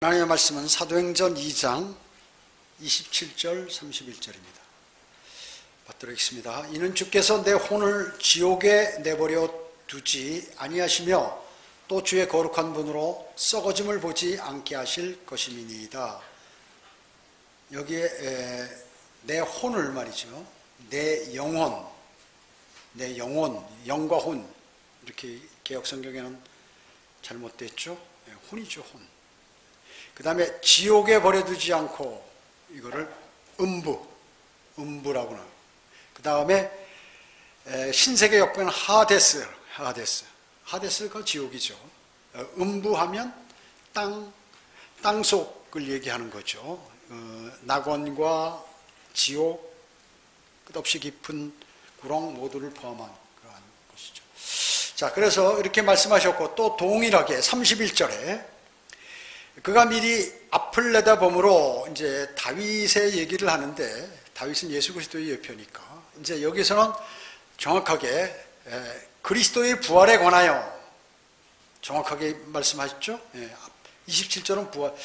하나님의 말씀은 사도행전 2장 27절 31절입니다. 받도록 하겠습니다. 이는 주께서 내 혼을 지옥에 내버려 두지 아니하시며 또 주의 거룩한 분으로 썩어짐을 보지 않게 하실 것임이니이다. 여기에 내 혼을 말이죠. 내 영혼, 영과 혼, 이렇게 개역성경에는 잘못됐죠. 혼이죠, 혼. 그 다음에 지옥에 버려두지 않고, 이거를 음부라고 나와요. 그 다음에 신세계 역변 하데스가 지옥이죠. 음부하면 땅속을 얘기하는 거죠. 낙원과 지옥, 끝없이 깊은 구렁 모두를 포함한 그러한 것이죠. 자, 그래서 이렇게 말씀하셨고, 또 동일하게 31절에 그가 미리 앞을 내다봄으로 이제 다윗의 얘기를 하는데, 다윗은 예수 그리스도의 예표니까 이제 여기서는 정확하게 그리스도의 부활에 관하여 정확하게 말씀하셨죠. 27절은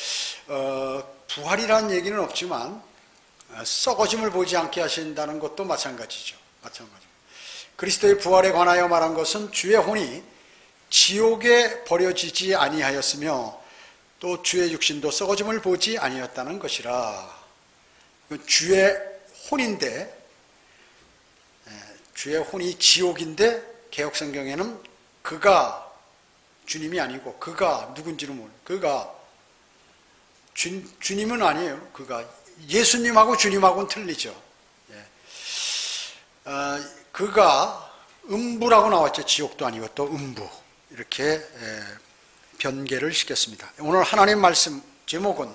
부활이라는 얘기는 없지만 썩어짐을 보지 않게 하신다는 것도 마찬가지죠. 그리스도의 부활에 관하여 말한 것은 주의 혼이 지옥에 버려지지 아니하였으며 또 주의 육신도 썩어짐을 보지 아니었다는 것이라. 주의 혼인데, 주의 혼이 지옥인데 개역성경에는 그가 주님이 아니고, 그가 누군지는 모르는, 그가 주님은 아니에요. 그가 예수님하고 주님하고는 틀리죠. 그가 음부라고 나왔죠. 지옥도 아니고 또 음부, 이렇게 변개를 시켰습니다. 오늘 하나님 말씀 제목은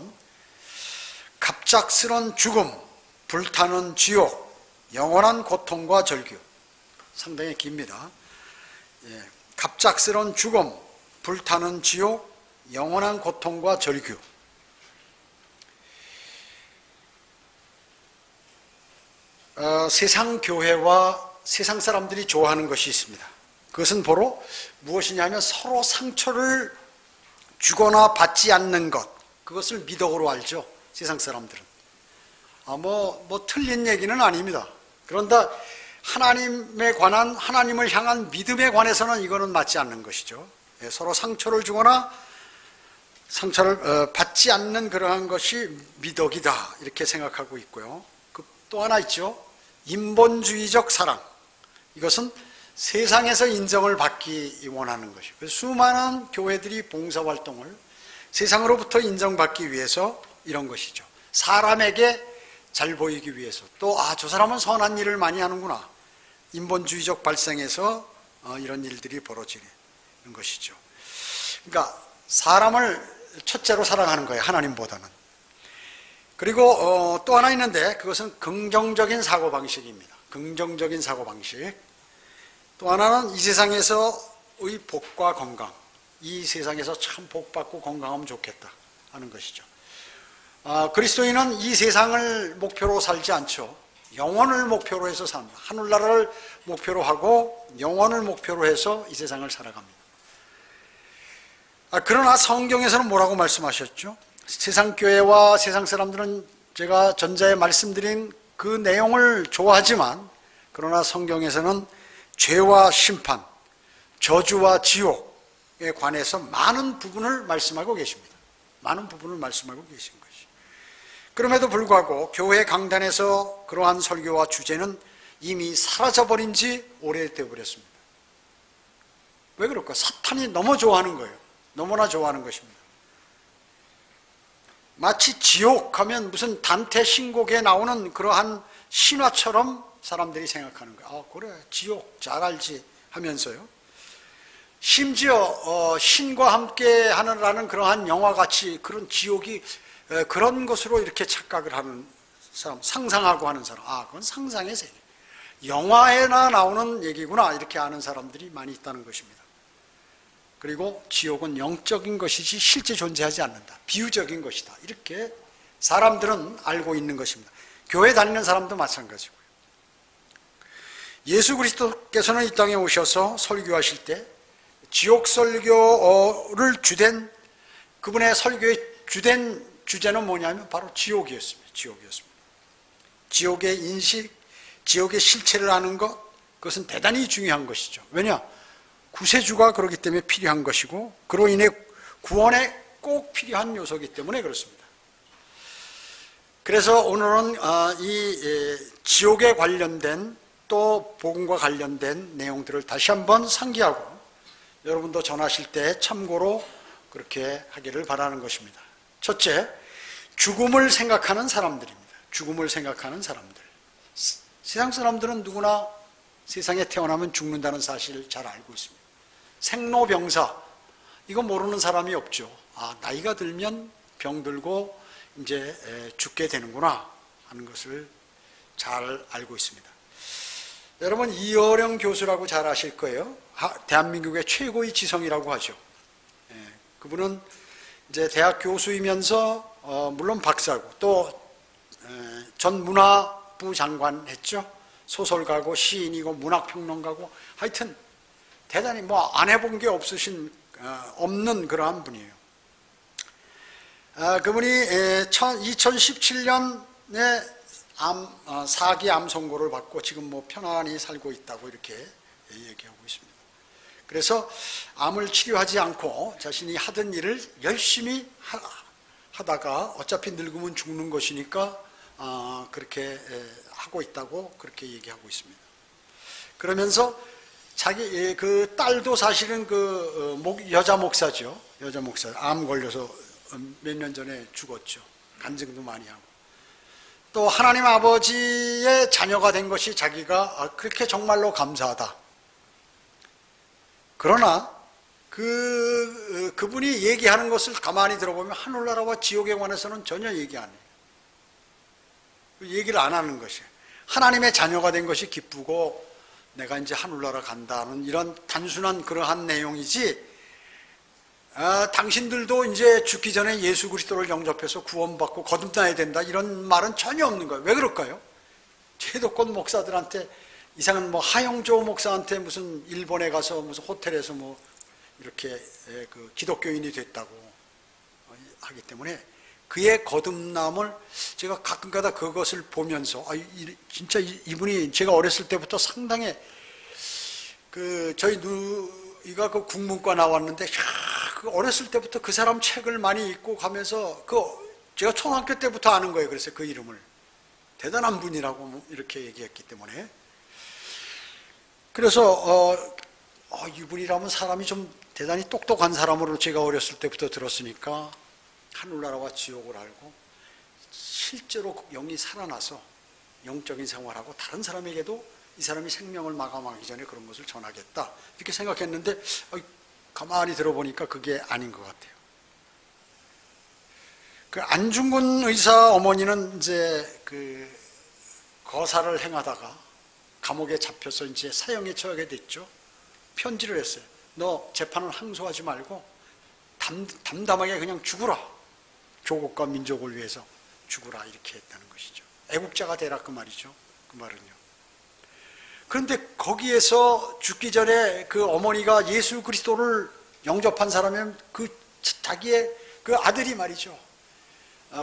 갑작스런 죽음, 불타는 지옥, 영원한 고통과 절규. 상당히 깁니다. 갑작스런 죽음, 불타는 지옥, 영원한 고통과 절규. 세상 교회와 세상 사람들이 좋아하는 것이 있습니다. 그것은 바로 무엇이냐면 서로 상처를 주거나 받지 않는 것, 그것을 미덕으로 알죠. 세상 사람들은. 틀린 얘기는 아닙니다. 그런데 하나님에 관한, 하나님을 향한 믿음에 관해서는 이거는 맞지 않는 것이죠. 서로 상처를 주거나 상처를 받지 않는 그러한 것이 미덕이다, 이렇게 생각하고 있고요. 또 하나 있죠. 인본주의적 사랑. 이것은 세상에서 인정을 받기 원하는 것이고, 그래서 수많은 교회들이 봉사활동을 세상으로부터 인정받기 위해서 이런 것이죠. 사람에게 잘 보이기 위해서, 또 저 사람은 선한 일을 많이 하는구나, 인본주의적 발상에서 이런 일들이 벌어지는 것이죠. 그러니까 사람을 첫째로 사랑하는 거예요, 하나님보다는. 그리고 또 하나 있는데, 그것은 긍정적인 사고방식입니다. 긍정적인 사고방식. 또 하나는 이 세상에서의 복과 건강, 이 세상에서 참 복받고 건강하면 좋겠다 하는 것이죠. 그리스도인은 이 세상을 목표로 살지 않죠. 영원을 목표로 해서 삽니다. 하늘나라를 목표로 하고 영원을 목표로 해서 이 세상을 살아갑니다. 그러나 성경에서는 뭐라고 말씀하셨죠? 세상 교회와 세상 사람들은 제가 전자에 말씀드린 그 내용을 좋아하지만, 그러나 성경에서는 죄와 심판, 저주와 지옥에 관해서 많은 부분을 말씀하고 계십니다. 많은 부분을 말씀하고 계신 것이. 그럼에도 불구하고 교회 강단에서 그러한 설교와 주제는 이미 사라져버린 지 오래되어 버렸습니다. 왜 그럴까? 사탄이 너무 좋아하는 거예요. 너무나 좋아하는 것입니다. 마치 지옥하면 무슨 단테 신곡에 나오는 그러한 신화처럼 사람들이 생각하는 거예요. 그래, 지옥 잘 알지 하면서요. 심지어 신과 함께 하느라는 그러한 영화같이 그런 지옥이 그런 것으로 이렇게 착각을 하는 사람, 상상하고 하는 사람. 그건 상상의 세계, 영화에나 나오는 얘기구나, 이렇게 아는 사람들이 많이 있다는 것입니다. 그리고 지옥은 영적인 것이지 실제 존재하지 않는다, 비유적인 것이다, 이렇게 사람들은 알고 있는 것입니다. 교회 다니는 사람도 마찬가지고요. 예수 그리스도께서는 이 땅에 오셔서 설교하실 때 지옥 설교를 주된 그분의 설교의 주된 주제는 뭐냐면 바로 지옥이었습니다. 지옥의 인식, 지옥의 실체를 아는 것, 그것은 대단히 중요한 것이죠. 왜냐? 구세주가 그렇기 때문에 필요한 것이고, 그로 인해 구원에 꼭 필요한 요소이기 때문에 그렇습니다. 그래서 오늘은 이 지옥에 관련된 또 복음과 관련된 내용들을 다시 한번 상기하고 여러분도 전하실 때 참고로 그렇게 하기를 바라는 것입니다. 첫째, 죽음을 생각하는 사람들입니다. 죽음을 생각하는 사람들. 세상 사람들은 누구나 세상에 태어나면 죽는다는 사실을 잘 알고 있습니다. 생로병사, 이거 모르는 사람이 없죠. 나이가 들면 병들고 이제 죽게 되는구나 하는 것을 잘 알고 있습니다. 여러분, 이어령 교수라고 잘 아실 거예요. 대한민국의 최고의 지성이라고 하죠. 그분은 이제 대학 교수이면서 물론 박사고 또 전 문화부 장관 했죠. 소설가고 시인이고 문학평론가고 하여튼 대단히 안 해본 게 없는 그러한 분이에요. 그분이 2017년에 4기 암 선고를 받고 지금 편안히 살고 있다고 이렇게 얘기하고 있습니다. 그래서 암을 치료하지 않고 자신이 하던 일을 열심히 하다가 어차피 늙으면 죽는 것이니까 그렇게 하고 있다고 그렇게 얘기하고 있습니다. 그러면서 자기 그 딸도 사실은 여자 목사죠. 여자 목사, 암 걸려서 몇 년 전에 죽었죠. 간증도 많이 하고. 또 하나님 아버지의 자녀가 된 것이 자기가 그렇게 정말로 감사하다. 그러나 그분이 얘기하는 것을 가만히 들어보면 하늘나라와 지옥에 관해서는 전혀 얘기 안 해요. 얘기를 안 하는 것이에요. 하나님의 자녀가 된 것이 기쁘고 내가 이제 하늘나라 간다는 이런 단순한 그러한 내용이지, 당신들도 이제 죽기 전에 예수 그리스도를 영접해서 구원받고 거듭나야 된다 이런 말은 전혀 없는 거예요. 왜 그럴까요? 제도권 목사들한테 이상한 하영조 목사한테 무슨 일본에 가서 무슨 호텔에서 이렇게 기독교인이 됐다고 하기 때문에 그의 거듭남을 제가 가끔가다 그것을 보면서 진짜 이분이 제가 어렸을 때부터 상당히 저희 누이가 그 국문과 나왔는데 어렸을 때부터 그 사람 책을 많이 읽고 가면서 제가 초등학교 때부터 아는 거예요. 그래서 그 이름을 대단한 분이라고 이렇게 얘기했기 때문에 그래서 이분이라면 사람이 좀 대단히 똑똑한 사람으로 제가 어렸을 때부터 들었으니까 하늘나라와 지옥을 알고 실제로 영이 살아나서 영적인 생활하고 다른 사람에게도 이 사람이 생명을 마감하기 전에 그런 것을 전하겠다 이렇게 생각했는데 가만히 들어보니까 그게 아닌 것 같아요. 안중근 의사 어머니는 이제 거사를 행하다가 감옥에 잡혀서 이제 사형에 처하게 됐죠. 편지를 했어요. 너 재판을 항소하지 말고 담담하게 그냥 죽으라. 조국과 민족을 위해서 죽으라 이렇게 했다는 것이죠. 애국자가 되라 그 말이죠. 그 말은요. 그런데 거기에서 죽기 전에 그 어머니가 예수 그리스도를 영접한 사람이면 자기의 그 아들이 말이죠.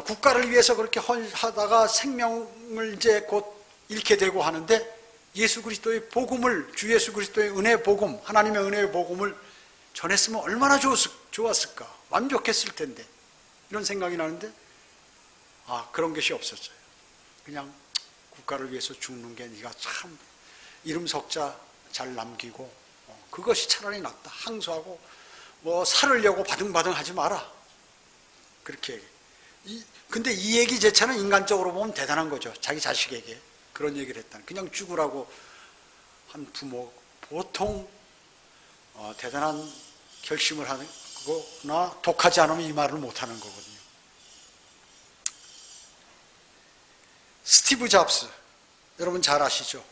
국가를 위해서 그렇게 하다가 생명을 이제 곧 잃게 되고 하는데 예수 그리스도의 복음을, 주 예수 그리스도의 은혜의 복음, 하나님의 은혜의 복음을 전했으면 얼마나 좋았을까. 완벽했을 텐데. 이런 생각이 나는데 그런 것이 없었어요. 그냥 국가를 위해서 죽는 게 네가 참 이름 석자 잘 남기고 그것이 차라리 낫다. 항소하고 살으려고 바등바등 하지 마라. 그렇게 근데 이 얘기 자체는 인간적으로 보면 대단한 거죠. 자기 자식에게 그런 얘기를 했다는. 그냥 죽으라고 한 부모 보통 대단한 결심을 하거나 독하지 않으면 이 말을 못하는 거거든요. 스티브 잡스 여러분 잘 아시죠?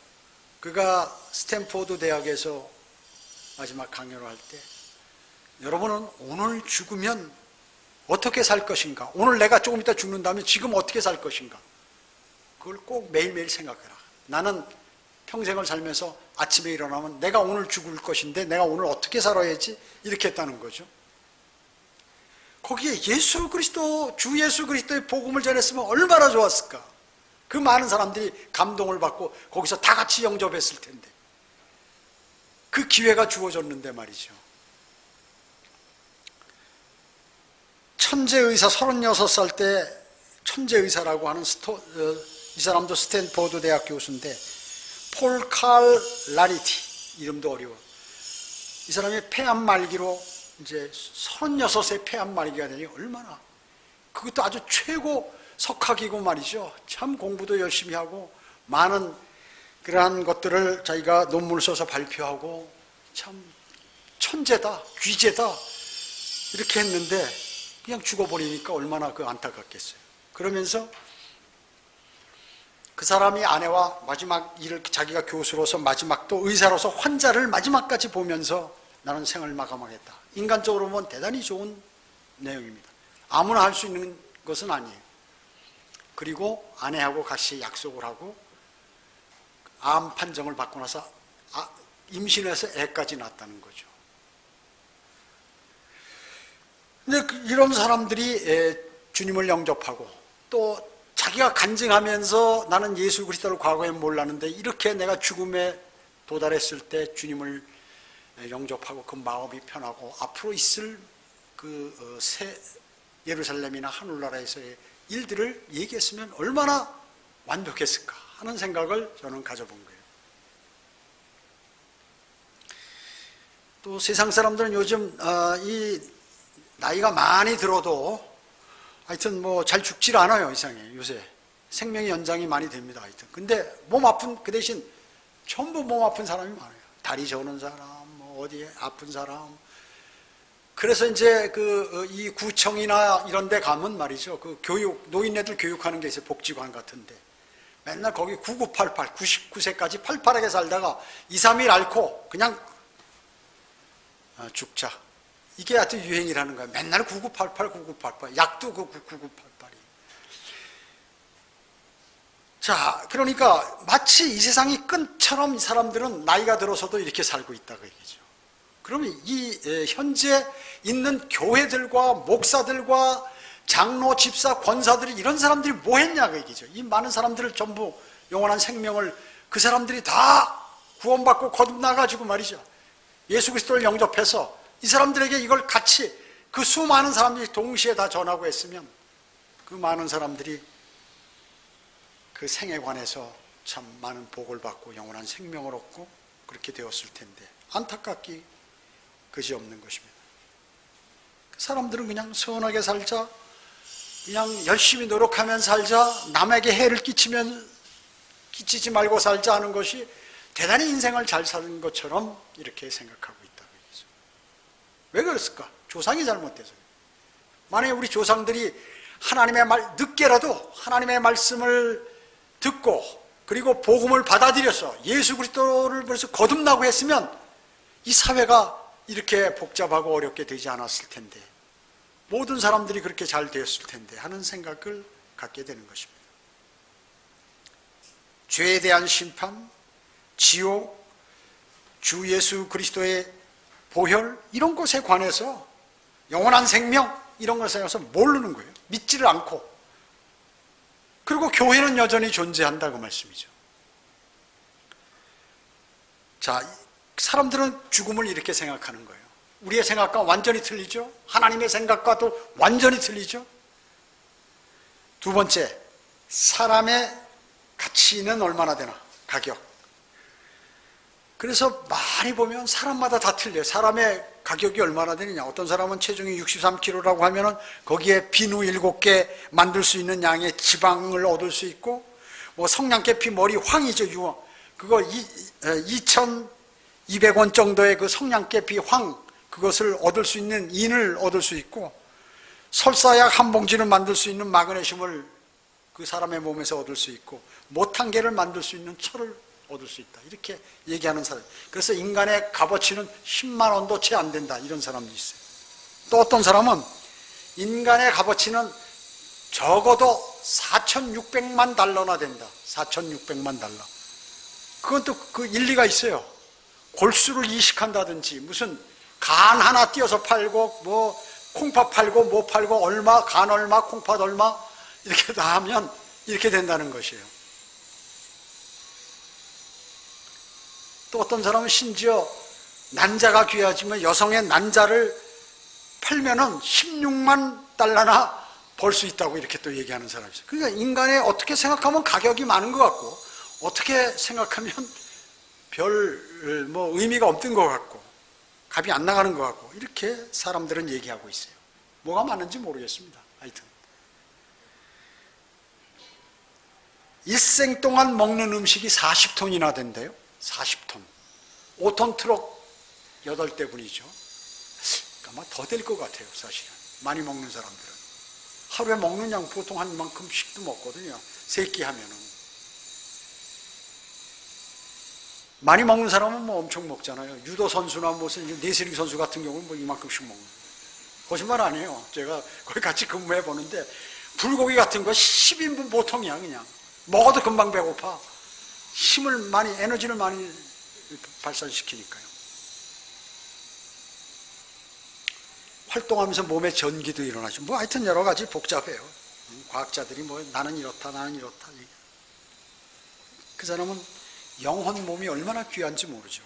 그가 스탠포드 대학에서 마지막 강연을 할 때 여러분은 오늘 죽으면 어떻게 살 것인가? 오늘 내가 조금 이따 죽는다면 지금 어떻게 살 것인가? 그걸 꼭 매일매일 생각해라. 나는 평생을 살면서 아침에 일어나면 내가 오늘 죽을 것인데 내가 오늘 어떻게 살아야지? 이렇게 했다는 거죠. 거기에 예수 그리스도, 주 예수 그리스도의 복음을 전했으면 얼마나 좋았을까. 그 많은 사람들이 감동을 받고 거기서 다 같이 영접했을 텐데. 그 기회가 주어졌는데 말이죠. 천재의사, 36살 때 천재의사라고 하는 이 사람도 스탠포드 대학 교수인데, 폴 칼 라리티, 이름도 어려워. 이 사람이 폐암 말기로 이제 36세 폐암 말기가 되니 얼마나, 그것도 아주 최고 석학이고 말이죠. 참 공부도 열심히 하고 많은 그러한 것들을 자기가 논문을 써서 발표하고 참 천재다, 귀재다 이렇게 했는데 그냥 죽어버리니까 얼마나 그 안타깝겠어요. 그러면서 그 사람이 아내와 마지막 일을, 자기가 교수로서 마지막 또 의사로서 환자를 마지막까지 보면서 나는 생을 마감하겠다. 인간적으로 보면 대단히 좋은 내용입니다. 아무나 할 수 있는 것은 아니에요. 그리고 아내하고 같이 약속을 하고 암 판정을 받고 나서 임신해서 애까지 낳았다는 거죠. 근데 이런 사람들이 주님을 영접하고 또 자기가 간증하면서 나는 예수 그리스도를 과거에 몰랐는데 이렇게 내가 죽음에 도달했을 때 주님을 영접하고 그 마음이 편하고 앞으로 있을 그 새 예루살렘이나 하늘나라에서의 일들을 얘기했으면 얼마나 완벽했을까 하는 생각을 저는 가져본 거예요. 또 세상 사람들은 요즘 이 나이가 많이 들어도 하여튼 뭐 잘 죽질 않아요. 이상해. 요새 생명의 연장이 많이 됩니다. 하여튼 근데 몸 아픈, 그 대신 전부 몸 아픈 사람이 많아요. 다리 저는 사람, 뭐 어디에 아픈 사람. 그래서 이제 이 구청이나 이런 데 가면 말이죠. 그 교육, 노인네들 교육하는 게 있어요. 복지관 같은데. 맨날 거기 9988, 99세까지 팔팔하게 살다가 2, 3일 앓고 그냥 죽자. 이게 하여튼 유행이라는 거예요. 맨날 9988, 9988. 약도 그 9988이. 자, 그러니까 마치 이 세상이 끈처럼 이 사람들은 나이가 들어서도 이렇게 살고 있다고 얘기죠. 그러면 이 현재 있는 교회들과 목사들과 장로, 집사, 권사들이 이런 사람들이 뭐 했냐 그 얘기죠. 이 많은 사람들을 전부 영원한 생명을 그 사람들이 다 구원받고 거듭나가지고 말이죠. 예수 그리스도를 영접해서 이 사람들에게 이걸 같이 그 수많은 사람들이 동시에 다 전하고 했으면 그 많은 사람들이 그 생에 관해서 참 많은 복을 받고 영원한 생명을 얻고 그렇게 되었을 텐데 안타깝기 그지없는 것입니다. 그 사람들은 그냥 선하게 살자, 그냥 열심히 노력하면 살자, 남에게 해를 끼치지 말고 살자 하는 것이 대단히 인생을 잘 사는 것처럼 이렇게 생각하고 있다고 얘기죠. 왜 그랬을까? 조상이 잘못돼서요. 만약에 우리 조상들이 하나님의 늦게라도 하나님의 말씀을 듣고 그리고 복음을 받아들여서 예수 그리스도를 벌써 거듭나고 했으면 이 사회가 이렇게 복잡하고 어렵게 되지 않았을 텐데 모든 사람들이 그렇게 잘 되었을 텐데 하는 생각을 갖게 되는 것입니다. 죄에 대한 심판, 지옥, 주 예수 그리스도의 보혈 이런 것에 관해서 영원한 생명 이런 것에 관해서 모르는 거예요. 믿지를 않고 그리고 교회는 여전히 존재한다고 말씀이죠. 자, 사람들은 죽음을 이렇게 생각하는 거예요. 우리의 생각과 완전히 틀리죠. 하나님의 생각과도 완전히 틀리죠. 두 번째, 사람의 가치는 얼마나 되나? 가격. 그래서 많이 보면 사람마다 다 틀려요. 사람의 가격이 얼마나 되느냐. 어떤 사람은 체중이 63kg라고 하면은 거기에 비누 7개 만들 수 있는 양의 지방을 얻을 수 있고, 뭐 성냥개피 머리 황이죠, 유황. 그거 2,200원 정도의 그 성냥개피 황, 그것을 얻을 수 있는 인을 얻을 수 있고, 설사약 한 봉지를 만들 수 있는 마그네슘을 그 사람의 몸에서 얻을 수 있고, 못한개를 만들 수 있는 철을 얻을 수 있다. 이렇게 얘기하는 사람. 그래서 인간의 값어치는 10만 원도 채 안 된다. 이런 사람도 있어요. 또 어떤 사람은 인간의 값어치는 적어도 4,600만 달러나 된다. 4,600만 달러. 그건 또 그 일리가 있어요. 골수를 이식한다든지 무슨 간 하나 띄어서 팔고 뭐 콩팥 팔고 뭐 팔고 얼마, 간 얼마, 콩팥 얼마 이렇게 다 하면 이렇게 된다는 것이에요. 또 어떤 사람은 심지어 난자가 귀하지만 여성의 난자를 팔면은 16만 달러나 벌 수 있다고 이렇게 또 얘기하는 사람이 있어요. 그러니까 인간의 어떻게 생각하면 가격이 많은 것 같고 어떻게 생각하면 별 뭐 의미가 없는 것 같고 값이 안 나가는 것 같고 이렇게 사람들은 얘기하고 있어요. 뭐가 맞는지 모르겠습니다. 하여튼 일생 동안 먹는 음식이 40톤이나 된대요. 40톤. 5톤 트럭 8대분이죠. 아마 더 될 것 같아요. 사실은 많이 먹는 사람들은 하루에 먹는 양 보통 한 이만큼씩도 먹거든요. 3끼 하면은. 많이 먹는 사람은 뭐 엄청 먹잖아요. 유도 선수나 무슨 레슬링 선수 같은 경우는 뭐 이만큼씩 먹는 거예요. 거짓말 아니에요. 제가 거기 같이 근무해 보는데 불고기 같은 거 10인분 보통이야. 그냥 먹어도 금방 배고파. 힘을 많이, 에너지를 많이 발산시키니까요. 활동하면서 몸에 전기도 일어나죠. 뭐 하여튼 여러 가지 복잡해요. 과학자들이 뭐 나는 이렇다 나는 이렇다. 그 사람은 영혼 몸이 얼마나 귀한지 모르죠.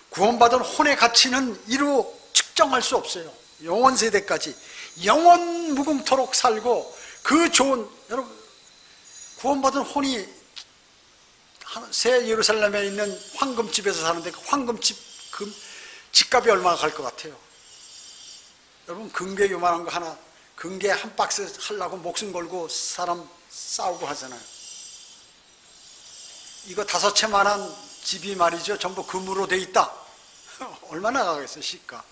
구원받은 혼의 가치는 이루 측정할 수 없어요. 영원 세대까지 영원 무궁토록 살고 그 좋은, 여러분 구원받은 혼이 새 예루살렘에 있는 황금집에서 사는데 그 황금집 집값이 얼마나 갈 것 같아요? 여러분 금괴 요만한 거 하나, 금괴 한 박스 하려고 목숨 걸고 사람 싸우고 하잖아요. 이거 5채만한 집이 말이죠. 전부 금으로 돼 있다. 얼마나 가겠어요, 시가.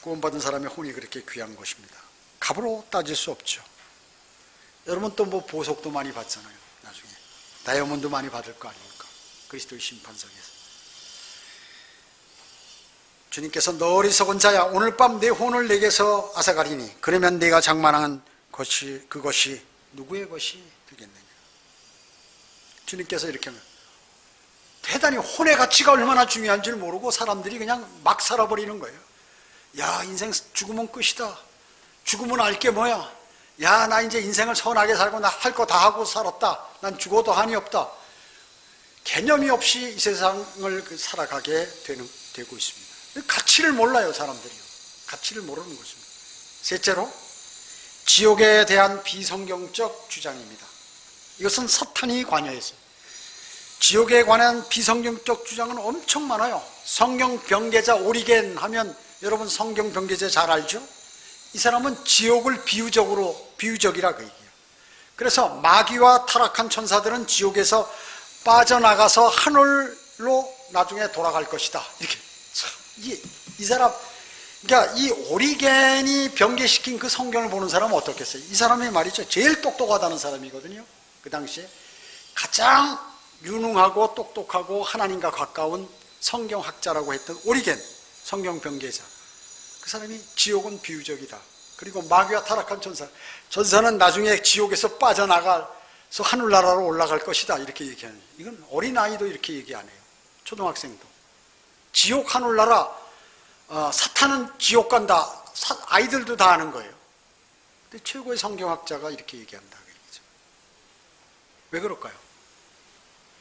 구원받은 사람의 혼이 그렇게 귀한 것입니다. 값으로 따질 수 없죠. 여러분 또 뭐 보석도 많이 받잖아요. 나중에 다이아몬드 많이 받을 거 아닙니까? 그리스도의 심판석에서. 주님께서 너 어리석은 자야 오늘 밤 내 혼을 내게서 앗아가리니 그러면 내가 장만한 것이 그것이 누구의 것이 되겠느냐. 주님께서 이렇게 하면 대단히 혼의 가치가 얼마나 중요한지를 모르고 사람들이 그냥 막 살아버리는 거예요. 야, 인생 죽으면 끝이다. 죽으면 알 게 뭐야. 야, 나 이제 인생을 선하게 살고 나 할 거 다 하고 살았다. 난 죽어도 한이 없다. 개념이 없이 이 세상을 살아가게 되고 있습니다. 가치를 몰라요, 사람들이요. 가치를 모르는 것입니다. 셋째로, 지옥에 대한 비성경적 주장입니다. 이것은 사탄이 관여했어요. 지옥에 관한 비성경적 주장은 엄청 많아요. 성경 변계자 오리겐 하면 여러분 성경 변계자 잘 알죠? 이 사람은 지옥을 비유적이라 그 얘기예요. 그래서 마귀와 타락한 천사들은 지옥에서 빠져나가서 하늘로 나중에 돌아갈 것이다. 이렇게. 이 사람, 그러니까 이 오리겐이 변개시킨 그 성경을 보는 사람은 어떻겠어요? 이 사람이 말이죠. 제일 똑똑하다는 사람이거든요. 그 당시에 가장 유능하고 똑똑하고 하나님과 가까운 성경학자라고 했던 오리겐, 성경 변개자. 그 사람이 지옥은 비유적이다. 그리고 마귀와 타락한 전사는 나중에 지옥에서 빠져나가서 하늘나라로 올라갈 것이다. 이렇게 얘기하는 거예요. 이건 어린아이도 이렇게 얘기 안 해요. 초등학생도. 지옥 하늘나라, 사탄은 지옥 간다. 아이들도 다 아는 거예요. 근데 최고의 성경학자가 이렇게 얘기한다. 그 얘기죠. 왜 그럴까요?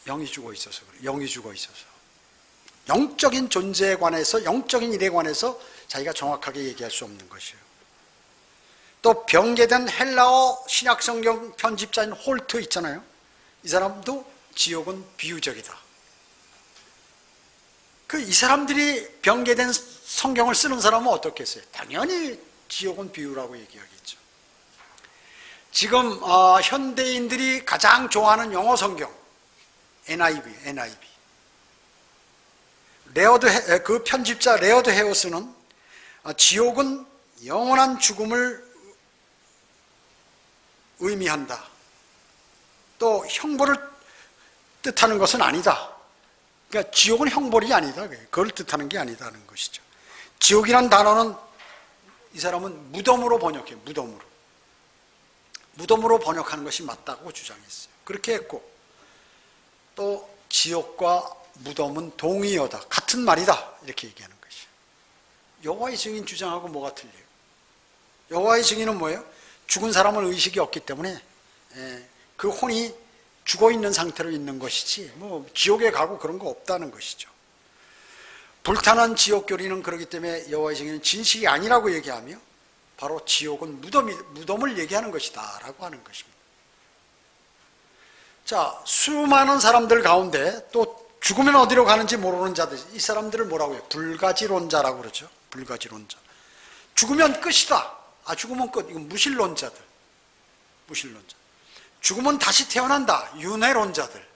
영이 죽어 있어서 그래요. 영이 죽어 있어서. 영적인 존재에 관해서, 영적인 일에 관해서 자기가 정확하게 얘기할 수 없는 것이에요. 또 변개된 헬라어 신약성경 편집자인 홀트 있잖아요. 이 사람도 지옥은 비유적이다. 이 사람들이 변개된 성경을 쓰는 사람은 어떻겠어요? 당연히 지옥은 비유라고 얘기하겠죠. 지금 현대인들이 가장 좋아하는 영어 성경 NIV. 그 편집자 레어드 헤어스는 지옥은 영원한 죽음을 의미한다. 또 형벌을 뜻하는 것은 아니다. 그러니까 지옥은 형벌이 아니다. 그걸 뜻하는 게 아니다는 것이죠. 지옥이란 단어는 이 사람은 무덤으로 번역해요. 무덤으로 번역하는 것이 맞다고 주장했어요. 그렇게 했고 또 지옥과 무덤은 동의어다. 같은 말이다. 이렇게 얘기하는 것이에요. 여호와의 증인 주장하고 뭐가 틀려요? 여호와의 증인은 뭐예요? 죽은 사람은 의식이 없기 때문에 그 혼이 죽어 있는 상태로 있는 것이지 뭐 지옥에 가고 그런 거 없다는 것이죠. 불타는 지옥 교리는 그렇기 때문에 여호와의 증인은 진실이 아니라고 얘기하며 바로 지옥은 무덤을 얘기하는 것이다 라고 하는 것입니다. 자, 수많은 사람들 가운데 또 죽으면 어디로 가는지 모르는 자들, 이 사람들을 뭐라고 해요? 불가지론자라고 그러죠. 불가지론자. 죽으면 끝이다. 죽으면 끝. 이건 무신론자들. 무신론자. 죽으면 다시 태어난다. 윤회론자들.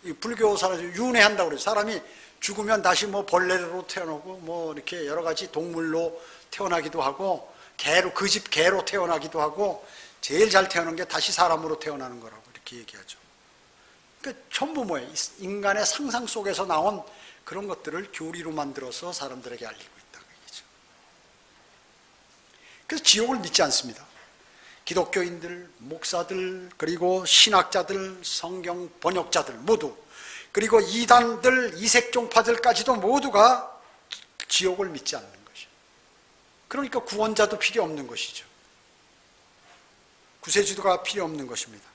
이 불교 사람들 윤회한다고 그러죠. 사람이 죽으면 다시 뭐 벌레로 태어나고 뭐 이렇게 여러 가지 동물로 태어나기도 하고 개로, 그 집 개로 태어나기도 하고 제일 잘 태어난 게 다시 사람으로 태어나는 거라고 이렇게 얘기하죠. 그러니까 전부 뭐예요? 인간의 상상 속에서 나온 그런 것들을 교리로 만들어서 사람들에게 알리고 있다는 얘기죠. 그래서 지옥을 믿지 않습니다. 기독교인들, 목사들, 그리고 신학자들, 성경 번역자들 모두, 그리고 이단들, 이색종파들까지도 모두가 지옥을 믿지 않는 것이죠. 그러니까 구원자도 필요 없는 것이죠. 구세주가 필요 없는 것입니다.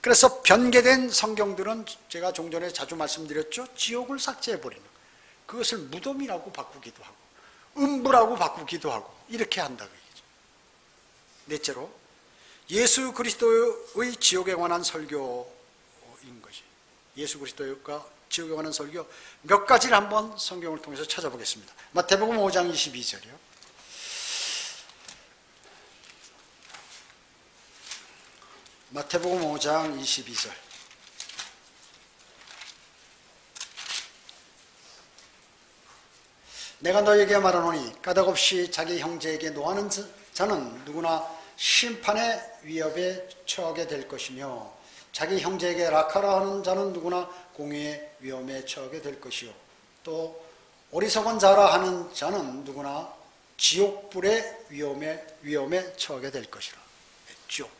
그래서 변개된 성경들은 제가 종전에 자주 말씀드렸죠. 지옥을 삭제해버리는 거예요. 그것을 무덤이라고 바꾸기도 하고 음부라고 바꾸기도 하고 이렇게 한다고 얘기죠. 넷째로 예수 그리스도의 지옥에 관한 설교인 것이, 예수 그리스도가 지옥에 관한 설교 몇 가지를 한번 성경을 통해서 찾아보겠습니다. 마태복음 5장 22절이요. 마태복음 5장 22절. 내가 너에게 말하노니 까닭없이 자기 형제에게 노하는 자는 누구나 심판의 위협에 처하게 될 것이며 자기 형제에게 락하라 하는 자는 누구나 공의의 위험에 처하게 될 것이요 또 어리석은 자라 하는 자는 누구나 지옥불의 위험에 처하게 될 것이라. 지옥불.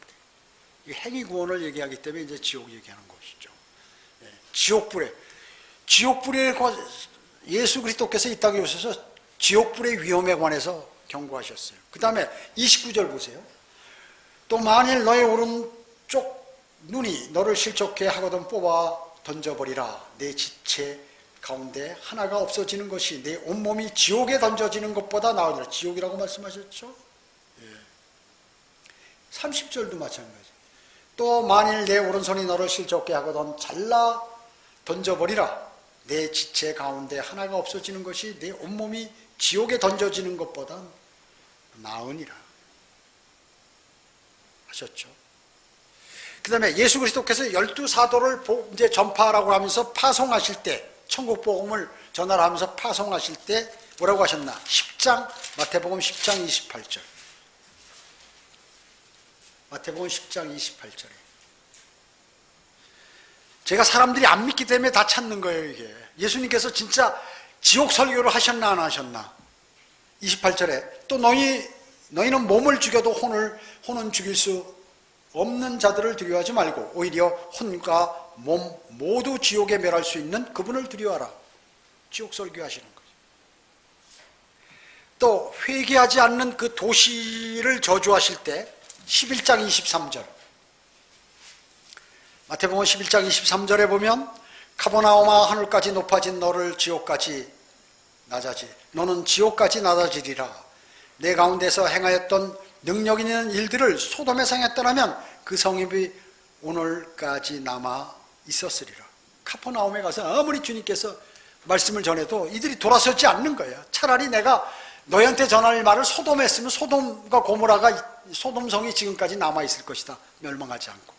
행위구원을 얘기하기 때문에 이제 지옥 얘기하는 것이죠. 지옥불에 예수 그리스도께서 이 땅에 오셔서 지옥불의 위험에 관해서 경고하셨어요. 그 다음에 29절 보세요. 또 만일 너의 오른쪽 눈이 너를 실족해 하거든 뽑아 던져버리라. 내 지체 가운데 하나가 없어지는 것이 내 온몸이 지옥에 던져지는 것보다 나으리라. 지옥이라고 말씀하셨죠. 30절도 마찬가지. 또 만일 내 오른손이 너를 실족해 하거든 잘라 던져버리라. 내 지체 가운데 하나가 없어지는 것이 내 온몸이 지옥에 던져지는 것보다 나으니라 하셨죠. 그 다음에 예수 그리스도께서 12사도를 이제 전파하라고 하면서 파송하실 때, 천국복음을 전하라면서 파송하실 때 뭐라고 하셨나? 10장, 마태복음 10장 28절. 마태복음 10장 28절에 제가 사람들이 안 믿기 때문에 다 찾는 거예요. 이게 예수님께서 진짜 지옥 설교를 하셨나 안 하셨나? 28절에 또 너희는 몸을 죽여도 혼은 죽일 수 없는 자들을 두려워하지 말고 오히려 혼과 몸 모두 지옥에 멸할 수 있는 그분을 두려워하라. 지옥 설교하시는 거죠. 또 회개하지 않는 그 도시를 저주하실 때 11장 23절. 마태복음 11장 23절에 보면 카버나움아 하늘까지 높아진 너를 지옥까지 낮아지 너는 지옥까지 낮아지리라. 내 가운데서 행하였던 능력 있는 일들을 소돔에서 행했더라면 그 성읍이 오늘까지 남아 있었으리라. 카퍼나움에 가서 아무리 주님께서 말씀을 전해도 이들이 돌아서지 않는 거예요. 차라리 내가 너희한테 전할 말을 소돔에 했으면 소돔과 고모라가 소돔성이 지금까지 남아있을 것이다. 멸망하지 않고.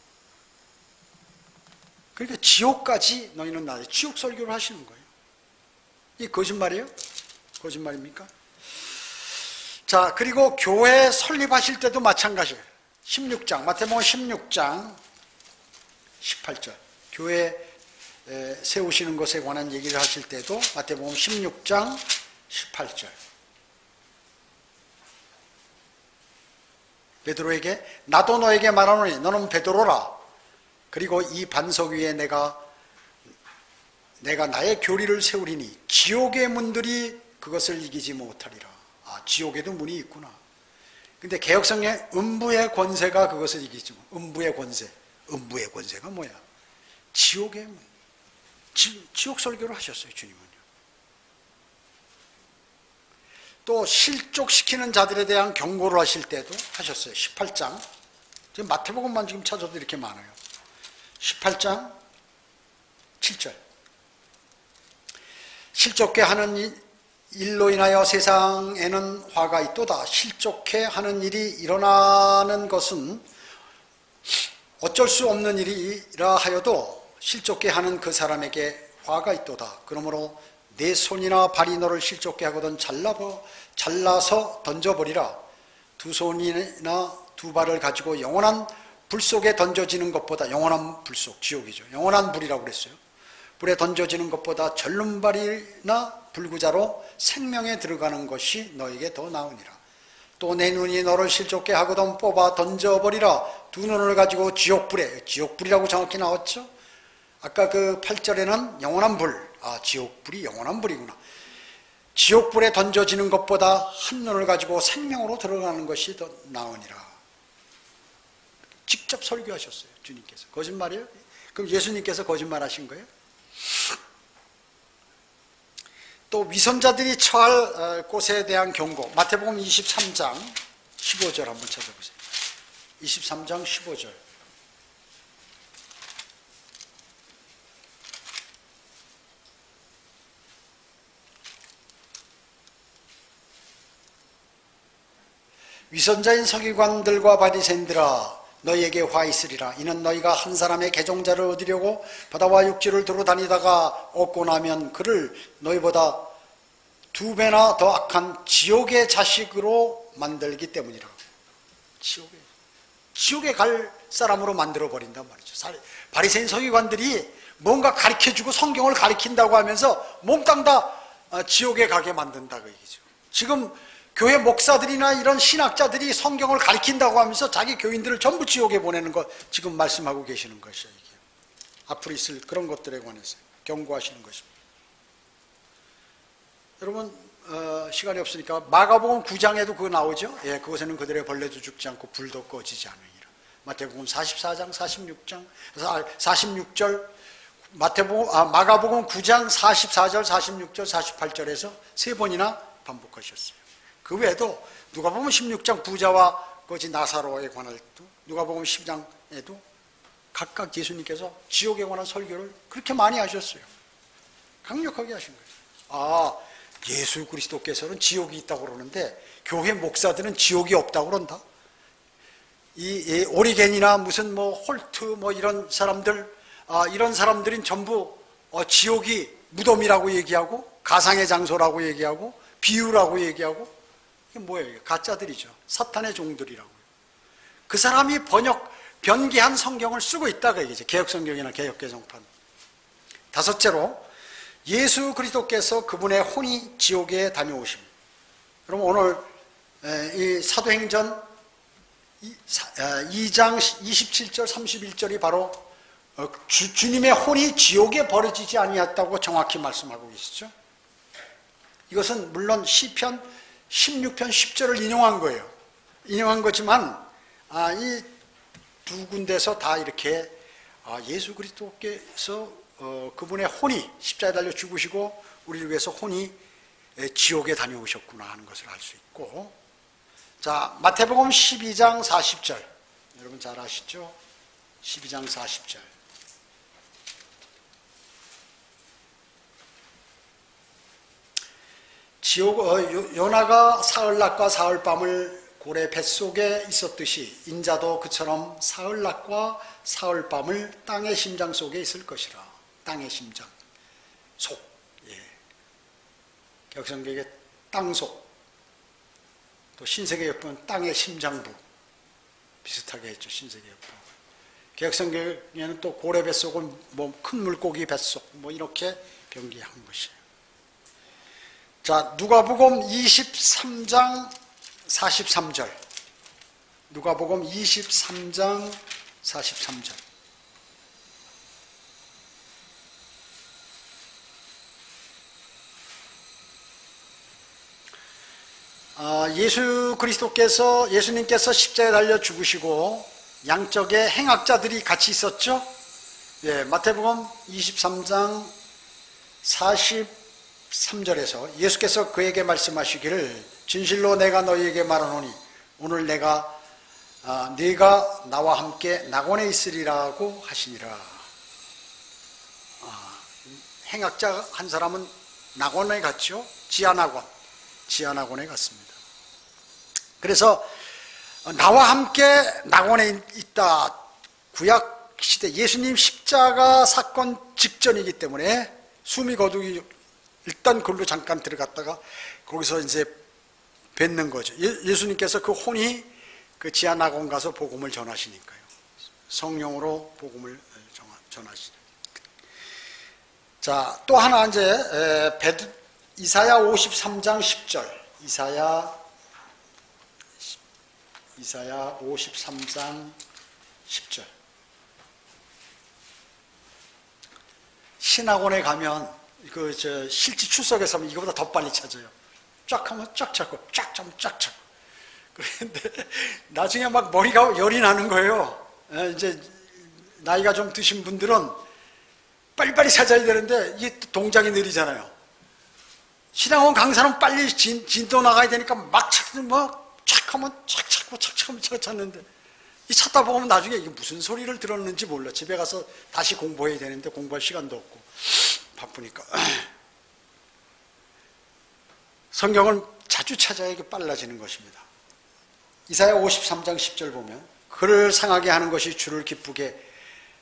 그러니까 지옥까지 너희는 나를 지옥 설교를 하시는 거예요. 이게 거짓말이에요? 거짓말입니까? 자, 그리고 교회 설립하실 때도 마찬가지예요. 16장, 마태복음 16장 18절. 교회 세우시는 것에 관한 얘기를 하실 때도 마태복음 16장 18절. 베드로에게 나도 너에게 말하노니 너는 베드로라. 그리고 이 반석 위에 내가 나의 교리를 세우리니 지옥의 문들이 그것을 이기지 못하리라. 지옥에도 문이 있구나. 근데 개혁성경의 음부의 권세가 그것을 이기죠. 음부의 권세. 음부의 권세가 뭐야? 지옥의 지옥 설교를 하셨어요, 주님은요. 또 실족시키는 자들에 대한 경고를 하실 때도 하셨어요. 18장. 지금 마태복음만 지금 찾아도 이렇게 많아요. 18장 7절. 실족게 하는 일로 인하여 세상에는 화가 있도다. 실족해 하는 일이 일어나는 것은 어쩔 수 없는 일이라 하여도 실족게 하는 그 사람에게 화가 있도다. 그러므로 내 손이나 발이 너를 실족게 하거든 잘라서 던져버리라. 두 손이나 두 발을 가지고 영원한 불 속에 던져지는 것보다, 영원한 불 속, 지옥이죠. 영원한 불이라고 그랬어요. 불에 던져지는 것보다 절름발이나 불구자로 생명에 들어가는 것이 너에게 더 나으니라. 또 내 눈이 너를 실족게 하거든 뽑아 던져버리라. 두 눈을 가지고 지옥불에, 지옥불이라고 정확히 나왔죠. 아까 그 8절에는 영원한 불, 지옥불이 영원한 불이구나. 지옥불에 던져지는 것보다 한 눈을 가지고 생명으로 들어가는 것이 더 나으니라. 직접 설교하셨어요, 주님께서. 거짓말이에요? 그럼 예수님께서 거짓말하신 거예요? 또 위선자들이 처할 곳에 대한 경고, 마태복음 23장 15절 한번 찾아보세요. 23장 15절. 위선자인 서기관들과 바리새인들아, 너희에게 화 있으리라. 이는 너희가 한 사람의 계종자를 얻으려고 바다와 육지를 두루 다니다가 얻고 나면 그를 너희보다 2배나 더 악한 지옥의 자식으로 만들기 때문이라. 지옥에 갈 사람으로 만들어 버린단 말이죠. 바리새인 서기관들이 뭔가 가르쳐주고 성경을 가르친다고 하면서 몽땅 다 지옥에 가게 만든다 그 얘기죠. 지금 교회 목사들이나 이런 신학자들이 성경을 가르친다고 하면서 자기 교인들을 전부 지옥에 보내는 것 지금 말씀하고 계시는 것이에요. 이게. 앞으로 있을 그런 것들에 관해서 경고하시는 것입니다. 여러분 시간이 없으니까 마가복음 9장에도 그거 나오죠. 예, 그곳에는 그들의 벌레도 죽지 않고 불도 꺼지지 않으니라. 마태복음 44장 46장 46절 마가복음 9장 44절 46절 48절에서 3번이나 반복하셨어요. 그 외에도 누가복음 16장 부자와 거지 나사로에 관할도, 누가복음 10장에도 각각 예수님께서 지옥에 관한 설교를 그렇게 많이 하셨어요. 강력하게 하신 거예요. 예수 그리스도께서는 지옥이 있다고 그러는데 교회 목사들은 지옥이 없다고 그런다. 이 오리겐이나 무슨 홀트 이런 사람들, 이런 사람들은 전부 지옥이 무덤이라고 얘기하고 가상의 장소라고 얘기하고 비유라고 얘기하고, 이게 뭐예요? 가짜들이죠. 사탄의 종들이라고요. 그 사람이 변개한 성경을 쓰고 있다가 얘기죠. 개혁성경이나 개혁개정판. 다섯째로 예수 그리스도께서 그분의 혼이 지옥에 다녀오심. 그럼 오늘 이 사도행전 2장 27절 31절이 바로 주님의 혼이 지옥에 버려지지 아니했다고 정확히 말씀하고 계시죠. 이것은 물론 시편 16편 10절을 인용한 거예요. 인용한 거지만 이 두 군데서 다 이렇게 예수 그리스도께서 그분의 혼이 십자가에 달려 죽으시고 우리를 위해서 혼이 지옥에 다녀오셨구나 하는 것을 알 수 있고, 자 마태복음 12장 40절 여러분 잘 아시죠? 12장 40절. 요나가 사흘낮과 사흘밤을 고래 뱃속에 있었듯이 인자도 그처럼 사흘낮과 사흘밤을 땅의 심장 속에 있을 것이라. 땅의 심장 속. 개혁성경의 땅속, 또 신세계역보는 땅의 심장부 비슷하게 했죠. 신세계역보. 개혁성경에는 또 고래 뱃속은 큰 물고기 뱃속 이렇게 변기한 것이에요. 자, 누가복음 23장 43절. 누가복음 23장 43절. 예수님께서 십자가에 달려 죽으시고 양쪽에 행악자들이 같이 있었죠. 예, 마태복음 23장 43절에서 예수께서 그에게 말씀하시기를 진실로 내가 너희에게 말하노니 오늘 네가 나와 함께 낙원에 있으리라고 하시니라. 행악자 한 사람은 낙원에 갔죠. 지하낙원에 갔습니다. 그래서 나와 함께 낙원에 있다. 구약 시대 예수님 십자가 사건 직전이기 때문에 숨이 거두기 일단 그걸로 잠깐 들어갔다가 거기서 이제 뵙는 거죠. 예수님께서 그 혼이 그 지하낙원 가서 복음을 전하시니까요. 성령으로 복음을 전하시죠. 자, 또 하나 이제 이사야 53장 10절. 이사야 53장 10절. 신학원에 가면 실지 출석에서 하면 이거보다 더 빨리 찾아요. 쫙 하면 쫙 찾고, 쫙 하면 쫙 찾고. 그런데 나중에 막 머리가 열이 나는 거예요. 이제 나이가 좀 드신 분들은 빨리빨리 찾아야 되는데 이게 동작이 느리잖아요. 신학원 강사는 빨리 진도 나가야 되니까 막 찾는 착 하면 착 찾고 착 하면 착 찾는데 이 찾다 보면 나중에 이게 무슨 소리를 들었는지 몰라. 집에 가서 다시 공부해야 되는데 공부할 시간도 없고 바쁘니까. 성경을 자주 찾아야 이게 빨라지는 것입니다. 이사야 53장 10절 보면 그를 상하게 하는 것이 주를 기쁘게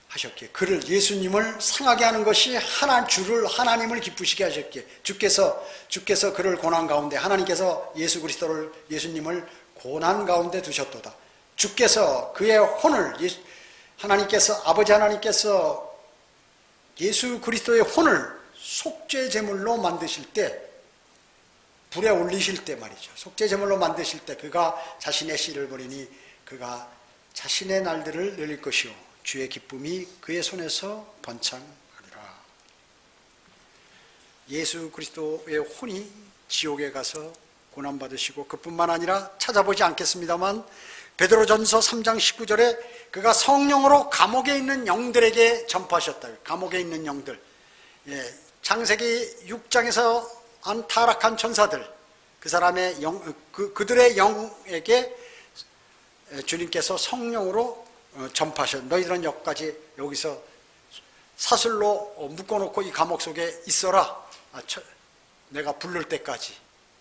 하셨기에, 그를 예수님을 상하게 하는 것이 하나님을 기쁘시게 하셨기에, 주께서 그를 고난 가운데, 하나님께서 예수님을 고난 가운데 두셨도다. 주께서 그의 혼을, 아버지 하나님께서 예수 그리스도의 혼을 속죄 제물로 만드실 때, 불에 올리실 때 말이죠. 속죄 제물로 만드실 때 그가 자신의 씨를 버리니 그가 자신의 날들을 늘릴 것이요 주의 기쁨이 그의 손에서 번창하리라. 예수 그리스도의 혼이 지옥에 가서 고난받으시고, 그뿐만 아니라 찾아보지 않겠습니다만 베드로전서 3장 19절에 그가 성령으로 감옥에 있는 영들에게 전파하셨다. 감옥에 있는 영들, 창세기 6장에서 한 타락한 천사들, 그 사람의 그들의 영에게 주님께서 성령으로 전파하셨. 너희들은 여기서 사슬로 묶어놓고 이 감옥 속에 있어라. 내가 부를 때까지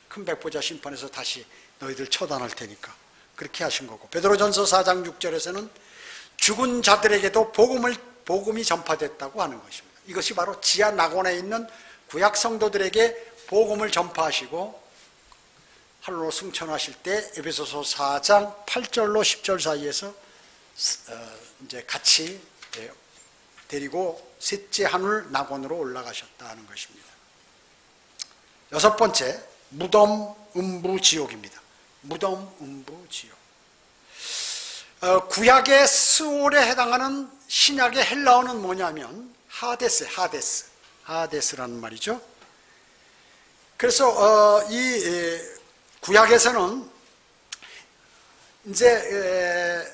큰 백보자 심판에서 다시 너희들 처단할 테니까. 그렇게 하신 거고, 베드로전서 4장 6절에서는 죽은 자들에게도 복음이 전파됐다고 하는 것입니다. 이것이 바로 지하 낙원에 있는 구약 성도들에게 복음을 전파하시고 하늘로 승천하실 때 에베소서 4장 8절로 10절 사이에서 이제 같이 데리고 셋째 하늘 낙원으로 올라가셨다는 것입니다. 여섯 번째, 무덤, 음부, 지옥입니다. 무덤, 음부, 지옥. 구약의 스올에 해당하는 신약의 헬라어는 뭐냐면 하데스라는 말이죠. 그래서 이 구약에서는 이제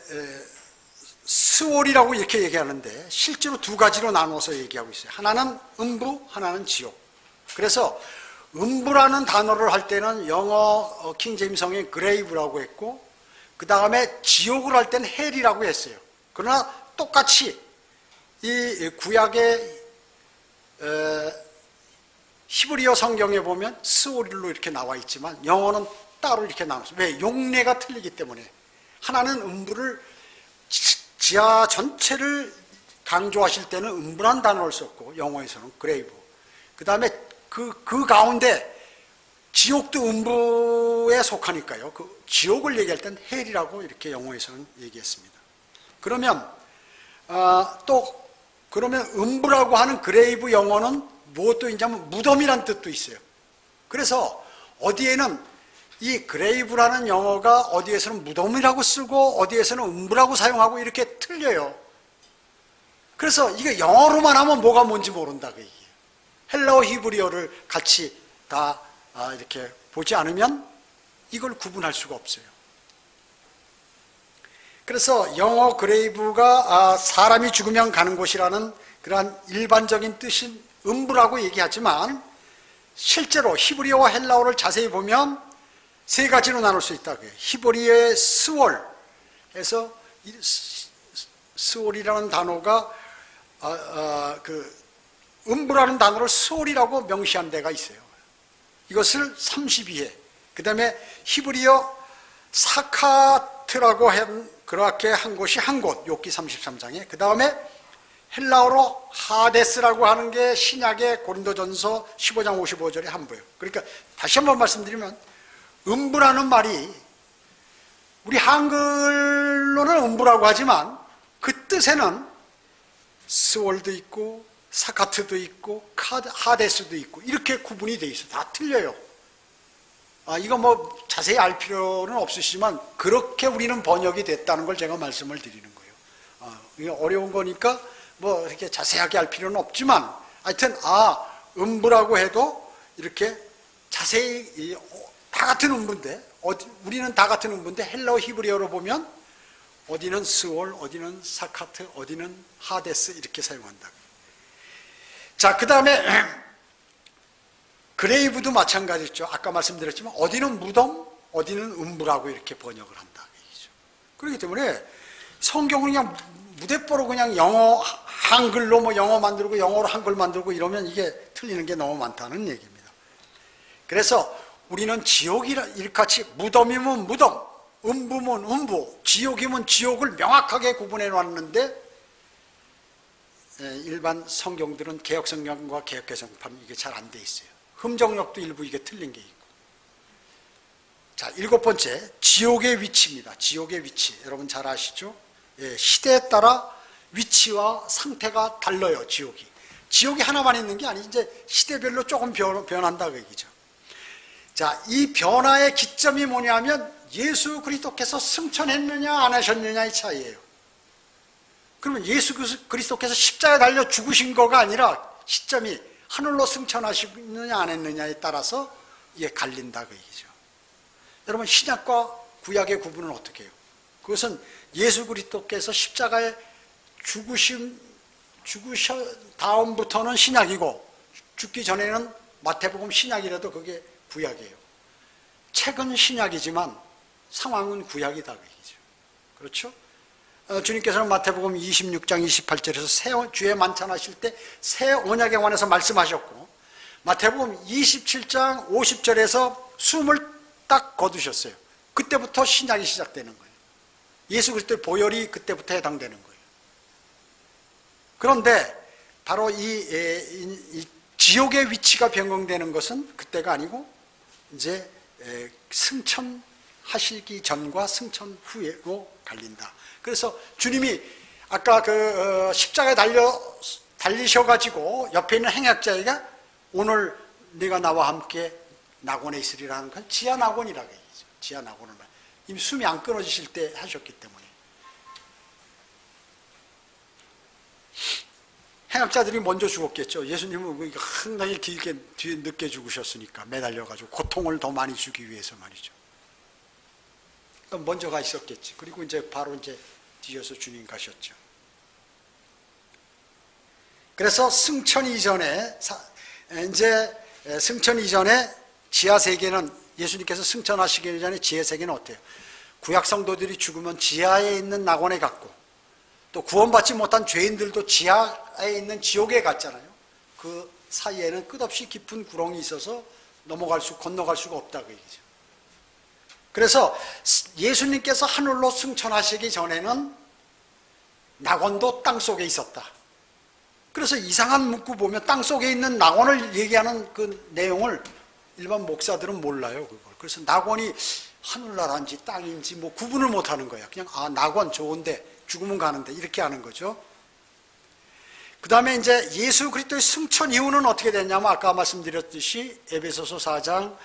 스올이라고 이렇게 얘기하는데 실제로 두 가지로 나눠서 얘기하고 있어요. 하나는 음부, 하나는 지옥. 그래서 음부라는 단어를 할 때는 영어 킹제임성의 그레이브라고 했고, 그 다음에 지옥을 할 때는 헬이라고 했어요. 그러나 똑같이 이 구약의 히브리어 성경에 보면 스올로 이렇게 나와 있지만 영어는 따로 이렇게 나눠서, 왜? 용례가 틀리기 때문에. 하나는 음부를, 지하 전체를 강조하실 때는 음부란 단어를 썼고 영어에서는 그레이브, 그 다음에 그 가운데 지옥도 음부에 속하니까요, 그 지옥을 얘기할 땐 헬이라고 이렇게 영어에서는 얘기했습니다. 그러면 그러면 음부라고 하는 그레이브 영어는 무엇도 있냐면 무덤이란 뜻도 있어요. 그래서 어디에는 이 그레이브라는 영어가 어디에서는 무덤이라고 쓰고 어디에서는 음부라고 사용하고 이렇게 틀려요. 그래서 이게 영어로만 하면 뭐가 뭔지 모른다 그 얘기예요. 헬라어 히브리어를 같이 다 이렇게 보지 않으면 이걸 구분할 수가 없어요. 그래서 영어 그레이브가 사람이 죽으면 가는 곳이라는 그러한 일반적인 뜻인 음부라고 얘기하지만 실제로 히브리어와 헬라어를 자세히 보면 세 가지로 나눌 수 있다. 히브리어의 스월에서 스월이라는 단어가 음부라는 단어를 스월이라고 명시한 데가 있어요. 이것을 32회. 그 다음에 히브리어 사카트라고 그렇게 한 곳이 한 곳, 욥기 33장에. 그 다음에 헬라어로 하데스라고 하는 게 신약의 고린도전서 15장 55절에 한부예요. 그러니까 다시 한번 말씀드리면 음부라는 말이 우리 한글로는 음부라고 하지만 그 뜻에는 스월도 있고 사카트도 있고 하데스도 있고 이렇게 구분이 돼 있어요. 다 틀려요. 이거 뭐 자세히 알 필요는 없으시지만 그렇게 우리는 번역이 됐다는 걸 제가 말씀을 드리는 거예요. 이게 어려운 거니까 뭐 이렇게 자세하게 알 필요는 없지만 하여튼 음부라고 해도 이렇게 자세히 다 같은 음부인데 우리는 다 같은 음부인데 헬라어 히브리어로 보면 어디는 스월, 어디는 사카트, 어디는 하데스 이렇게 사용한다. 자, 그 다음에 그레이브도 마찬가지죠. 아까 말씀드렸지만 어디는 무덤, 어디는 음부라고 이렇게 번역을 한다. 얘기죠. 그렇기 때문에 성경은 그냥 무대뽀로 그냥 영어 한글로 뭐 영어 만들고 영어로 한글 만들고 이러면 이게 틀리는 게 너무 많다는 얘기입니다. 그래서 우리는 지옥이라 일같이 무덤이면 무덤, 음부면 음부, 지옥이면 지옥을 명확하게 구분해 놨는데 일반 성경들은 개혁성경과 개혁개정판 이게 잘 안 돼 있어요. 흠정역도 일부 이게 틀린 게 있고. 자, 7번째 지옥의 위치입니다. 지옥의 위치 여러분 잘 아시죠? 시대에 따라 위치와 상태가 달라요. 지옥이 하나만 있는 게 아니지 이제 시대별로 조금 변한다 그 얘기죠. 자, 이 변화의 기점이 뭐냐면 예수 그리스도께서 승천했느냐 안 하셨느냐의 차이예요. 그러면 예수 그리스도께서 십자가에 달려 죽으신 거가 아니라 시점이 하늘로 승천하시느냐 안 했느냐에 따라서 이게 갈린다 그 얘기죠. 여러분 신약과 구약의 구분은 어떻게 해요? 그것은 예수 그리스도께서 십자가에 죽으셔 다음부터는 신약이고 죽기 전에는 마태복음 신약이라도 그게 구약이에요. 책은 신약이지만 상황은 구약이다 그 얘기죠. 그렇죠? 주님께서는 마태복음 26장 28절에서 주에 만찬하실 때 새 언약에 관해서 말씀하셨고 마태복음 27장 50절에서 숨을 딱 거두셨어요. 그때부터 신약이 시작되는 거예요. 예수 그리스도의 보혈이 그때부터 해당되는 거예요. 그런데 바로 이 지옥의 위치가 변경되는 것은 그때가 아니고 이제 승천하시기 전과 승천 후로 갈린다. 그래서 주님이 아까 십자가에 달리셔가지고 옆에 있는 행약자에게 오늘 네가 나와 함께 낙원에 있으리라는 건 지하 낙원이라고 얘기죠. 지하 낙원을 이미 숨이 안 끊어지실 때 하셨기 때문에. 행악자들이 먼저 죽었겠죠. 예수님은 상당히 길게 뒤에 늦게 죽으셨으니까 매달려가지고 고통을 더 많이 주기 위해서 말이죠. 먼저 가 있었겠지. 그리고 이제 바로 이제 뒤에서 주님 가셨죠. 그래서 승천 이전에 지하 세계는 예수님께서 승천하시기 전에 지하 세계는 어때요? 구약 성도들이 죽으면 지하에 있는 낙원에 갔고 또 구원받지 못한 죄인들도 지하에 있는 지옥에 갔잖아요. 그 사이에는 끝없이 깊은 구렁이 있어서 건너갈 수가 없다 그 얘기죠. 그래서 예수님께서 하늘로 승천하시기 전에는 낙원도 땅속에 있었다. 그래서 이상한 문구 보면 땅속에 있는 낙원을 얘기하는 그 내용을 일반 목사들은 몰라요. 그걸. 그래서 낙원이 하늘나라인지 땅인지 뭐 구분을 못하는 거야. 그냥 낙원 좋은데 죽으면 가는데 이렇게 하는 거죠. 그 다음에 이제 예수 그리스도의 승천 이후는 어떻게 됐냐면 아까 말씀드렸듯이 에베소서 4장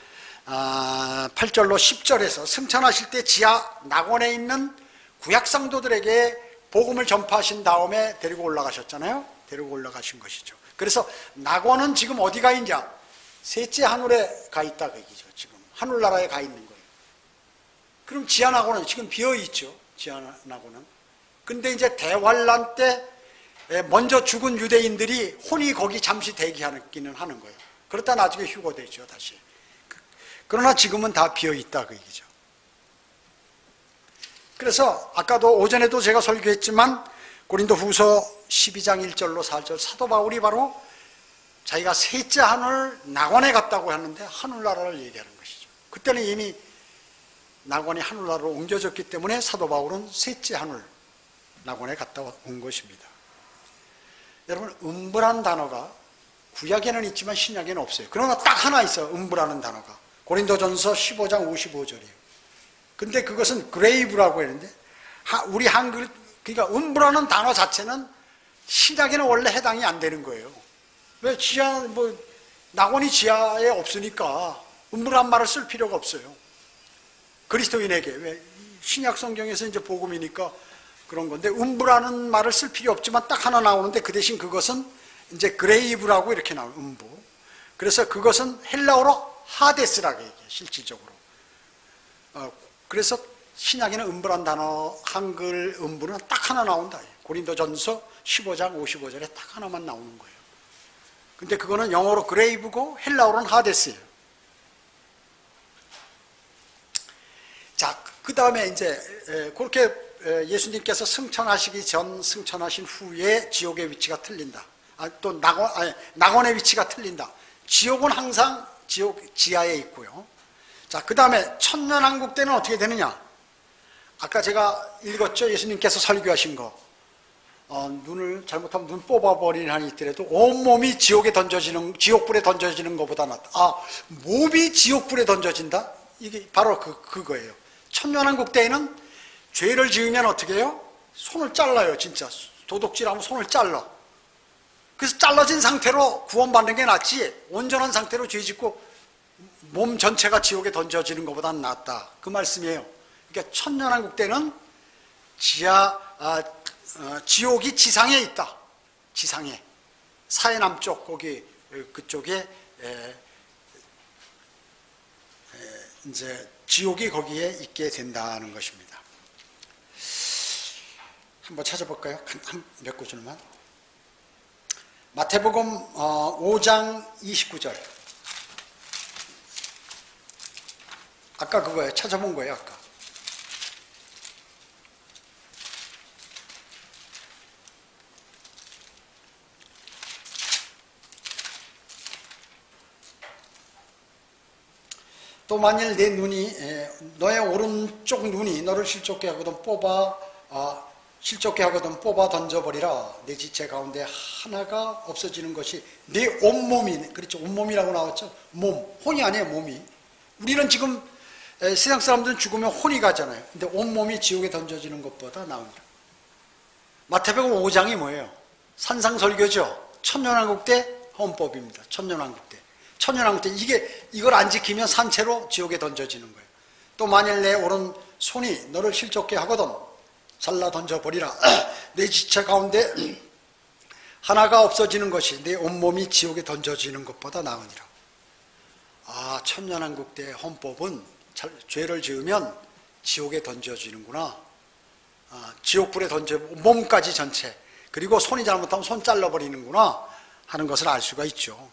8절로 10절에서 승천하실 때 지하 낙원에 있는 구약 성도들에게 복음을 전파하신 다음에 데리고 올라가셨잖아요. 데리고 올라가신 것이죠. 그래서 낙원은 지금 어디가 있냐? 셋째 하늘에 가 있다 그 얘기죠. 지금 하늘나라에 가 있는 거예요. 그럼 지하나고는 지금 비어 있죠. 지하나고는. 근데 이제 대환란 때 먼저 죽은 유대인들이 혼이 거기 잠시 대기하기는 하는 거예요. 그러다 나중에 휴거되죠, 다시. 그러나 지금은 다 비어 있다 그 얘기죠. 그래서 아까도 오전에도 제가 설교했지만 고린도후서 12장 1절로 4절 사도 바울이 바로 자기가 셋째 하늘 낙원에 갔다고 하는데 하늘나라를 얘기하는 것이죠. 그때는 이미 낙원이 하늘나라로 옮겨졌기 때문에 사도 바울은 셋째 하늘 낙원에 갔다 온 것입니다. 여러분, 음부라는 단어가 구약에는 있지만 신약에는 없어요. 그러나 딱 하나 있어요. 음부라는 단어가. 고린도전서 15장 55절이에요. 근데 그것은 그레이브라고 했는데 우리 한글, 그러니까 음부라는 단어 자체는 신약에는 원래 해당이 안 되는 거예요. 왜 지하, 낙원이 지하에 없으니까 음부란 말을 쓸 필요가 없어요. 그리스도인에게. 왜 신약 성경에서 이제 복음이니까 그런 건데 음부라는 말을 쓸 필요 없지만 딱 하나 나오는데 그 대신 그것은 이제 그레이브라고 이렇게 나와요. 음부. 그래서 그것은 헬라어로 하데스라고 얘기해요. 실질적으로. 그래서 신약에는 음부란 단어 한글 음부는 딱 하나 나온다. 고린도전서 15장 55절에 딱 하나만 나오는 거예요. 근데 그거는 영어로 그레이브고 헬라어로는 하데스예요. 자, 그 다음에 이제 그렇게 예수님께서 승천하시기 전 승천하신 후에 지옥의 위치가 틀린다. 또 낙원의 위치가 틀린다. 지옥은 항상 지옥 지하에 있고요. 자, 그 다음에 천년왕국 때는 어떻게 되느냐? 아까 제가 읽었죠. 예수님께서 설교하신 거. 눈을 잘못하면 눈 뽑아버리는 한이 있더라도 온몸이 지옥에 던져지는, 지옥불에 던져지는 것보다 낫다. 몸이 지옥불에 던져진다? 이게 바로 그거예요. 천년왕국 때에는 죄를 지으면 어떻게 해요? 손을 잘라요, 진짜. 도둑질하면 손을 잘라. 그래서 잘라진 상태로 구원받는 게 낫지, 온전한 상태로 죄 짓고 몸 전체가 지옥에 던져지는 것보다 낫다. 그 말씀이에요. 그러니까 천년왕국 때는 지옥이 지상에 있다. 지상에. 사해남쪽, 거기, 그쪽에, 이제, 지옥이 거기에 있게 된다는 것입니다. 한번 찾아볼까요? 몇 구절만. 마태복음 5장 29절. 아까 그거예요. 찾아본 거예요, 아까. 또 만일 내 눈이, 너의 오른쪽 눈이 너를 실족게 하거든 실족게 하거든 뽑아 던져버리라. 내 지체 가운데 하나가 없어지는 것이 내 온몸이, 그렇죠, 온몸이라고 나왔죠. 몸, 혼이 아니에요, 몸이. 우리는 지금 세상 사람들은 죽으면 혼이 가잖아요. 근데 온몸이 지옥에 던져지는 것보다 나옵니다. 마태복음 5장이 뭐예요? 산상설교죠. 천년왕국 때 헌법입니다. 천년왕국 때. 천년왕국 때 이걸 안 지키면 산채로 지옥에 던져지는 거예요. 또 만일 내 오른손이 너를 실족게 하거든 잘라 던져버리라. 내 지체 가운데 하나가 없어지는 것이 내 온몸이 지옥에 던져지는 것보다 나으니라. 천년왕국 때 헌법은 죄를 지으면 지옥에 던져지는구나. 지옥불에 몸까지 전체, 그리고 손이 잘못하면 손 잘라버리는구나 하는 것을 알 수가 있죠.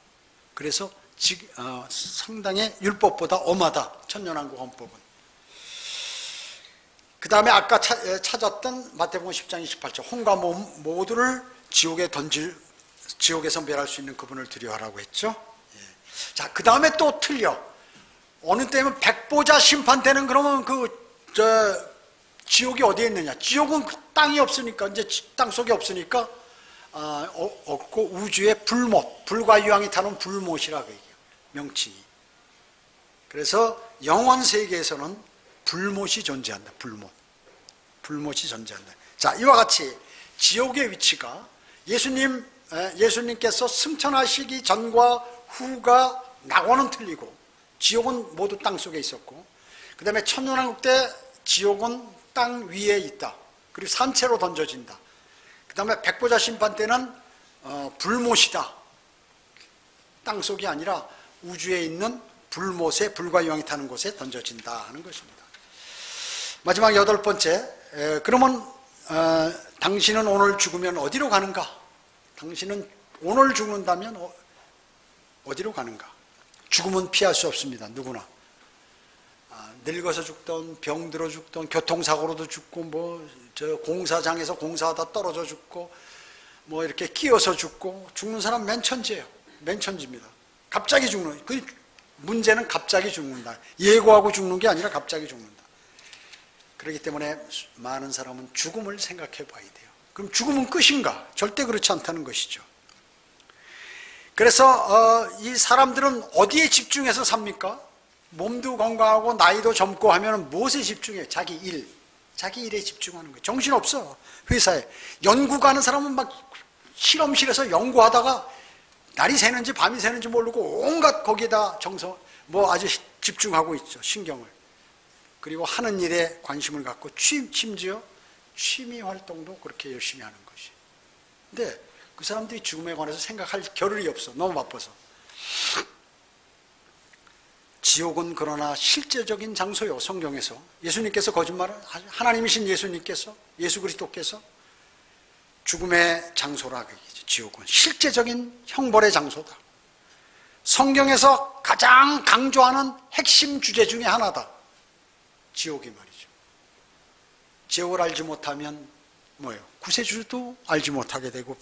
그래서 상당히 율법보다 엄하다, 천년왕국 헌법은. 그 다음에 아까 찾았던 마태복음 10장 28절, 혼과 몸 모두를 지옥에서 멸할 수 있는 그분을 두려워하라고 했죠. 자, 그 다음에 또 틀려. 어느 때면 백보자 심판 때는 그러면 지옥이 어디에 있느냐? 지옥은 그 땅이 없으니까, 이제 땅 속에 없으니까, 없고 우주의 불못, 불과 유황이 타는 불못이라고 얘기해요. 명칭이. 그래서 영원 세계에서는 불못이 존재한다. 불못이 존재한다. 자, 이와 같이 지옥의 위치가 예수님께서 승천하시기 전과 후가 낙원은 틀리고 지옥은 모두 땅 속에 있었고, 그 다음에 천년왕국 때 지옥은 땅 위에 있다. 그리고 산채로 던져진다. 그 다음에 백보자 심판 때는 불못이다. 땅 속이 아니라 우주에 있는 불못에, 불과 유황이 타는 곳에 던져진다 하는 것입니다. 마지막 8번째, 그러면 당신은 오늘 죽으면 어디로 가는가? 당신은 오늘 죽는다면 어디로 가는가? 죽음은 피할 수 없습니다. 누구나. 늙어서 죽던, 병들어 죽던, 교통사고로도 죽고, 공사장에서 공사하다 떨어져 죽고, 이렇게 끼어서 죽고, 죽는 사람 맨천지예요. 맨천지입니다. 갑자기 죽는, 그 문제는 갑자기 죽는다. 예고하고 죽는 게 아니라 갑자기 죽는다. 그렇기 때문에 많은 사람은 죽음을 생각해 봐야 돼요. 그럼 죽음은 끝인가? 절대 그렇지 않다는 것이죠. 그래서 이 사람들은 어디에 집중해서 삽니까? 몸도 건강하고 나이도 젊고 하면 무엇에 집중해? 자기 일에 집중하는 거예요. 정신없어. 회사에 연구 가는 사람은 막 실험실에서 연구하다가 날이 새는지 밤이 새는지 모르고 온갖 거기에다 아주 집중하고 있죠. 신경을. 그리고 하는 일에 관심을 갖고 심지어 취미 활동도 그렇게 열심히 하는 것이. 근데 그 사람들이 죽음에 관해서 생각할 겨를이 없어. 너무 바빠서. 지옥은 그러나 실제적인 장소요. 성경에서 예수님께서 거짓말을 하나님이신 예수님께서, 예수 그리스도께서 죽음의 장소라 그러죠. 지옥은 실제적인 형벌의 장소다. 성경에서 가장 강조하는 핵심 주제 중에 하나다. 지옥이 말이죠. 지옥을 알지 못하면 뭐예요? 구세주도 알지 못하게 되고,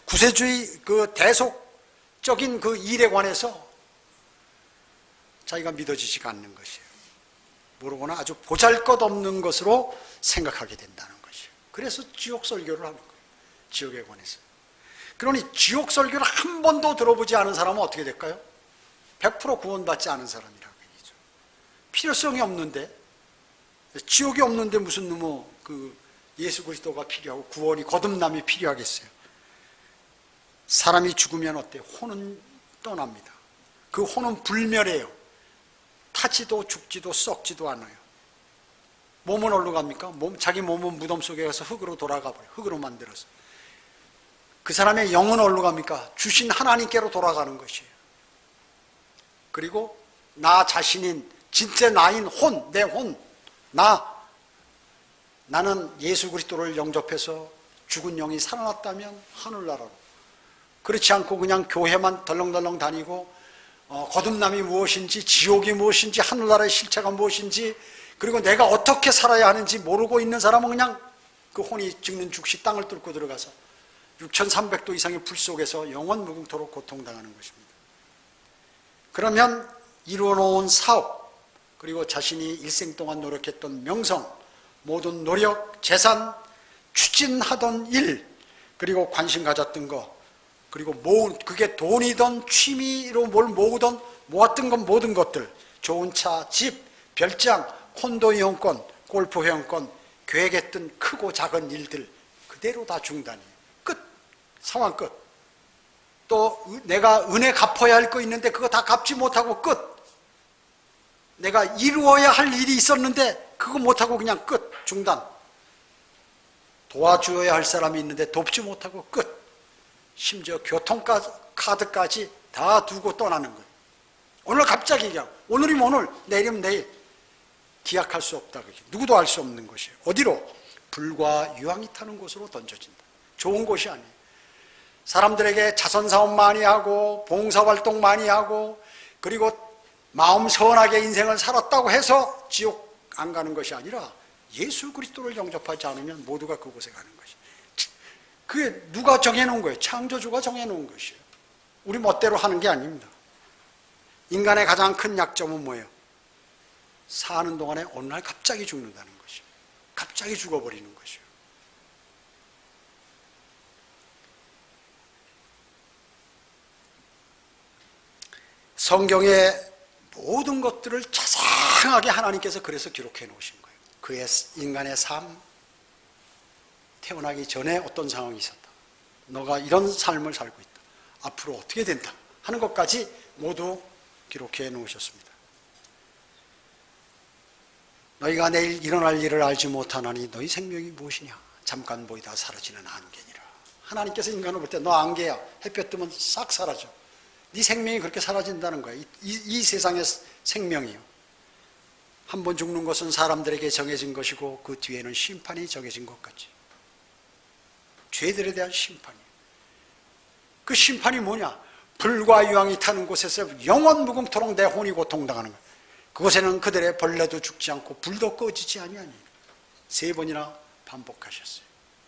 구세주의 그 대속적인 그 일에 관해서 자기가 믿어지지가 않는 것이에요. 모르거나 아주 보잘것없는 것으로 생각하게 된다는 것이에요. 그래서 지옥 설교를 하는 거예요. 지옥에 관해서. 그러니 지옥 설교를 한 번도 들어보지 않은 사람은 어떻게 될까요? 100% 구원받지 않은 사람이라고 얘기죠. 필요성이 없는데, 지옥이 없는데 무슨 예수 그리스도가 필요하고 구원이 거듭남이 필요하겠어요. 사람이 죽으면 어때요? 혼은 떠납니다. 그 혼은 불멸해요. 타지도 죽지도 썩지도 않아요. 몸은 어디로 갑니까? 자기 몸은 무덤 속에 가서 흙으로 돌아가 버려요. 흙으로 만들어서. 그 사람의 영은 어디로 갑니까? 주신 하나님께로 돌아가는 것이에요. 그리고 나 자신인 진짜 나인 혼, 내 혼, 나는 예수 그리스도를 영접해서 죽은 영이 살아났다면 하늘나라로. 그렇지 않고 그냥 교회만 덜렁덜렁 다니고 거듭남이 무엇인지, 지옥이 무엇인지, 하늘나라의 실체가 무엇인지, 그리고 내가 어떻게 살아야 하는지 모르고 있는 사람은 그냥 그 혼이 죽는 죽시 땅을 뚫고 들어가서 6300도 이상의 불 속에서 영원 무궁토록 고통당하는 것입니다. 그러면 이루어놓은 사업, 그리고 자신이 일생 동안 노력했던 명성, 모든 노력, 재산, 추진하던 일, 그리고 관심 가졌던 것, 그리고 그게 돈이든 취미로 뭘 모았던 건 모든 것들, 좋은 차, 집, 별장, 콘도 이용권, 골프 회원권, 계획했던 크고 작은 일들 그대로 다 중단이에요. 끝. 상황 끝. 또 내가 은혜 갚아야 할 거 있는데 그거 다 갚지 못하고 끝. 내가 이루어야 할 일이 있었는데 그거 못하고 그냥 끝. 중단. 도와줘야 할 사람이 있는데 돕지 못하고 끝. 심지어 교통카드까지 다 두고 떠나는 거예요. 오늘 갑자기 그냥 오늘이면 오늘, 내일이면 내일. 기약할 수 없다. 누구도 알 수 없는 것이에요. 어디로? 불과 유황이 타는 곳으로 던져진다. 좋은 곳이 아니에요. 사람들에게 자선사업 많이 하고 봉사활동 많이 하고 그리고 마음 선하게 인생을 살았다고 해서 지옥 안 가는 것이 아니라 예수 그리스도를 영접하지 않으면 모두가 그곳에 가는 것이에요. 그게 누가 정해놓은 거예요? 창조주가 정해놓은 것이에요. 우리 멋대로 하는 게 아닙니다. 인간의 가장 큰 약점은 뭐예요? 사는 동안에 어느 날 갑자기 죽는다는 것이에요. 갑자기 죽어버리는 것이에요. 성경의 모든 것들을 자세하게 하나님께서 그래서 기록해 놓으신 거예요. 그의 인간의 삶, 태어나기 전에 어떤 상황이 있었다. 너가 이런 삶을 살고 있다. 앞으로 어떻게 된다 하는 것까지 모두 기록해 놓으셨습니다. 너희가 내일 일어날 일을 알지 못하나니 너희 생명이 무엇이냐? 잠깐 보이다 사라지는 안개니라. 하나님께서 인간을 볼 때 너 안개야. 햇볕 뜨면 싹 사라져. 네 생명이 그렇게 사라진다는 거야. 이 세상의 생명이요. 한 번 죽는 것은 사람들에게 정해진 것이고 그 뒤에는 심판이 정해진 것 같지. 죄들에 대한 심판이. 그 심판이 뭐냐? 불과 유황이 타는 곳에서 영원 무궁토록 내 혼이 고통당하는 거야. 그곳에는 그들의 벌레도 죽지 않고 불도 꺼지지 아니하니 3번이나 반복하셨어요.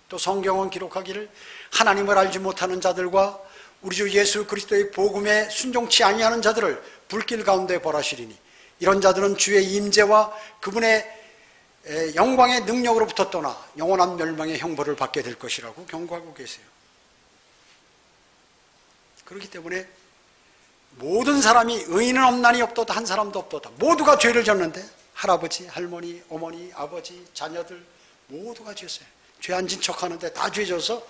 또 성경은 기록하기를 하나님을 알지 못하는 자들과 우리 주 예수 그리스도의 복음에 순종치 아니하는 자들을 불길 가운데 벌하시리니 이런 자들은 주의 임재와 그분의 영광의 능력으로부터 떠나 영원한 멸망의 형벌을 받게 될 것이라고 경고하고 계세요. 그렇기 때문에 모든 사람이 의인은 없나니 없도다 한 사람도 없도다. 모두가 죄를 졌는데 할아버지, 할머니, 어머니, 아버지, 자녀들 모두가 죄였어요. 죄 안 진 척하는데 다 죄져서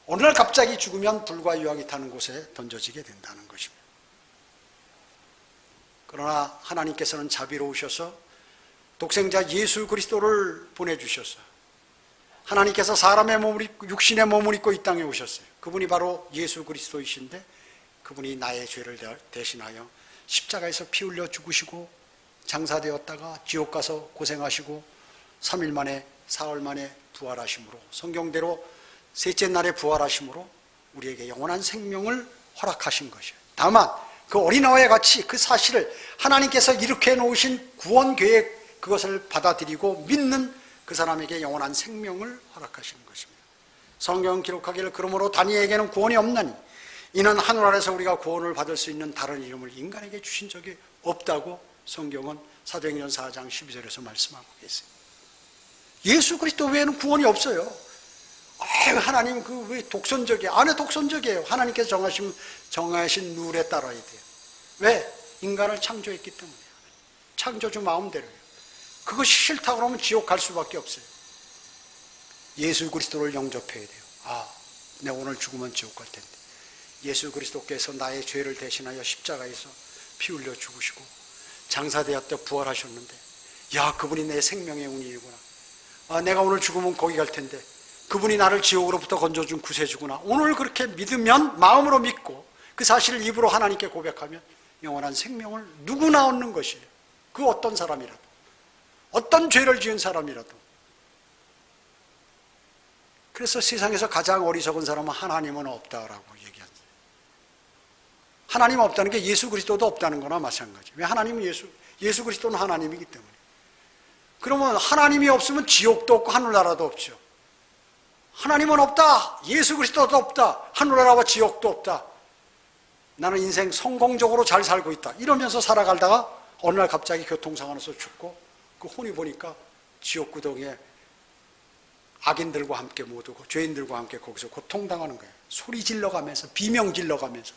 어느 날 갑자기 죽으면 불과 유황이 타는 곳에 던져지게 된다는 것입니다. 그러나 하나님께서는 자비로우셔서 독생자 예수 그리스도를 보내주셨어요. 하나님께서 사람의 몸을 입고 육신의 몸을 입고 이 땅에 오셨어요. 그분이 바로 예수 그리스도이신데 그분이 나의 죄를 대신하여 십자가에서 피 흘려 죽으시고 장사되었다가 지옥 가서 고생하시고 3일 만에 사흘 만에 부활하심으로 성경대로 셋째 날에 부활하심으로 우리에게 영원한 생명을 허락하신 것이에요. 다만 그 어린아이와 같이 그 사실을 하나님께서 이렇게 놓으신 구원 계획 그것을 받아들이고 믿는 그 사람에게 영원한 생명을 허락하시는 것입니다. 성경 기록하기를 그러므로 다니엘에게는 구원이 없나니 이는 하늘 아래서 우리가 구원을 받을 수 있는 다른 이름을 인간에게 주신 적이 없다고 성경은 사도행전 4장 12절에서 말씀하고 계세요. 예수 그리스도 외에는 구원이 없어요. 하나님 그 왜 독선적이에요? 안에 독선적이에요. 하나님께서 정하신 룰에 따라야 돼요. 왜? 인간을 창조했기 때문에. 창조주 마음대로예요. 그것이 싫다 그러면 지옥 갈 수밖에 없어요. 예수 그리스도를 영접해야 돼요. 내가 오늘 죽으면 지옥 갈 텐데. 예수 그리스도께서 나의 죄를 대신하여 십자가에서 피 흘려 죽으시고 장사되었다 부활하셨는데 그분이 내 생명의 운이구나. 내가 오늘 죽으면 거기 갈 텐데 그분이 나를 지옥으로부터 건져준 구세주구나. 오늘 그렇게 믿으면 마음으로 믿고 그 사실을 입으로 하나님께 고백하면 영원한 생명을 누구나 얻는 것이에요. 그 어떤 사람이라도 어떤 죄를 지은 사람이라도. 그래서 세상에서 가장 어리석은 사람은 하나님은 없다라고 얘기합니다. 하나님 없다는 게 예수 그리스도도 없다는 거나 마찬가지. 왜? 하나님은 예수 그리스도는 하나님이기 때문에. 그러면 하나님이 없으면 지옥도 없고 하늘나라도 없죠. 하나님은 없다. 예수 그리스도도 없다. 하늘나라와 지옥도 없다. 나는 인생 성공적으로 잘 살고 있다. 이러면서 살아가다가 어느 날 갑자기 교통사고나서 죽고 그 혼이 보니까 지옥 구덩이에 악인들과 함께 못 오고 죄인들과 함께 거기서 고통당하는 거예요. 소리 질러가면서 비명 질러가면서.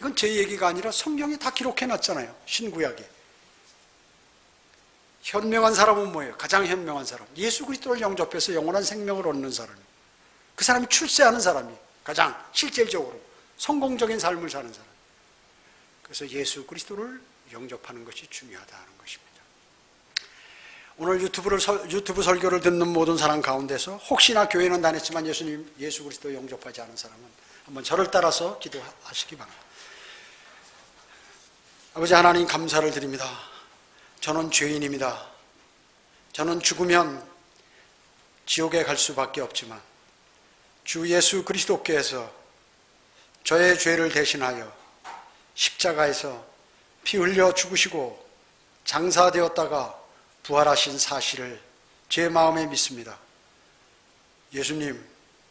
이건 제 얘기가 아니라 성경이 다 기록해놨잖아요. 신구약에. 현명한 사람은 뭐예요? 가장 현명한 사람. 예수 그리스도를 영접해서 영원한 생명을 얻는 사람이에요. 그 사람이 출세하는 사람이에요. 가장 실질적으로 성공적인 삶을 사는 사람. 그래서 예수 그리스도를 영접하는 것이 중요하다는 것입니다. 오늘 유튜브 설교를 듣는 모든 사람 가운데서 혹시나 교회는 다녔지만 예수 그리스도 영접하지 않은 사람은 한번 저를 따라서 기도하시기 바랍니다. 아버지 하나님 감사를 드립니다. 저는 죄인입니다. 저는 죽으면 지옥에 갈 수밖에 없지만 주 예수 그리스도께서 저의 죄를 대신하여 십자가에서 피 흘려 죽으시고 장사되었다가 부활하신 사실을 제 마음에 믿습니다. 예수님,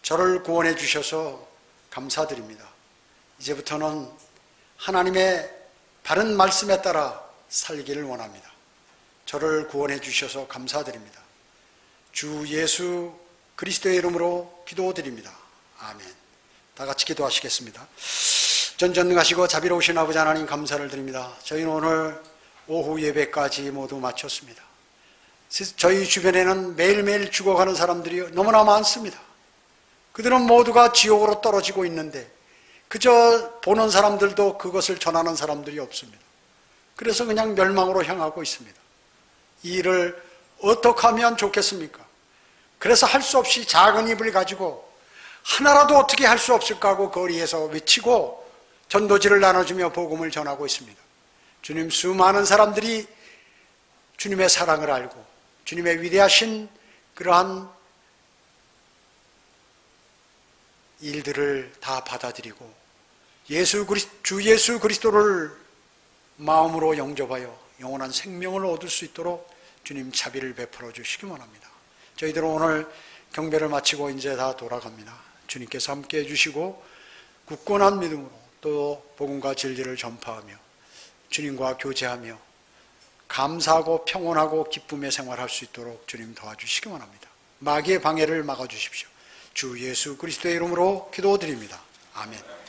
저를 구원해 주셔서 감사드립니다. 이제부터는 하나님의 바른 말씀에 따라 살기를 원합니다. 저를 구원해 주셔서 감사드립니다. 주 예수 그리스도의 이름으로 기도드립니다. 아멘. 다 같이 기도하시겠습니다. 전전능하시고 자비로우신 아버지 하나님 감사를 드립니다. 저희는 오늘 오후 예배까지 모두 마쳤습니다. 저희 주변에는 매일매일 죽어가는 사람들이 너무나 많습니다. 그들은 모두가 지옥으로 떨어지고 있는데 그저 보는 사람들도 그것을 전하는 사람들이 없습니다. 그래서 그냥 멸망으로 향하고 있습니다. 이 일을 어떻게 하면 좋겠습니까? 그래서 할 수 없이 작은 입을 가지고 하나라도 어떻게 할 수 없을까 하고 거리에서 외치고 전도지를 나눠주며 복음을 전하고 있습니다. 주님, 수많은 사람들이 주님의 사랑을 알고 주님의 위대하신 그러한 일들을 다 받아들이고 주 예수 그리스도를 마음으로 영접하여 영원한 생명을 얻을 수 있도록 주님 자비를 베풀어 주시기 원합니다. 저희들은 오늘 경배를 마치고 이제 다 돌아갑니다. 주님께서 함께 해주시고 굳건한 믿음으로 또 복음과 진리를 전파하며 주님과 교제하며 감사하고 평온하고 기쁨의 생활할 수 있도록 주님 도와주시기 원합니다. 마귀의 방해를 막아주십시오. 주 예수 그리스도의 이름으로 기도드립니다. 아멘.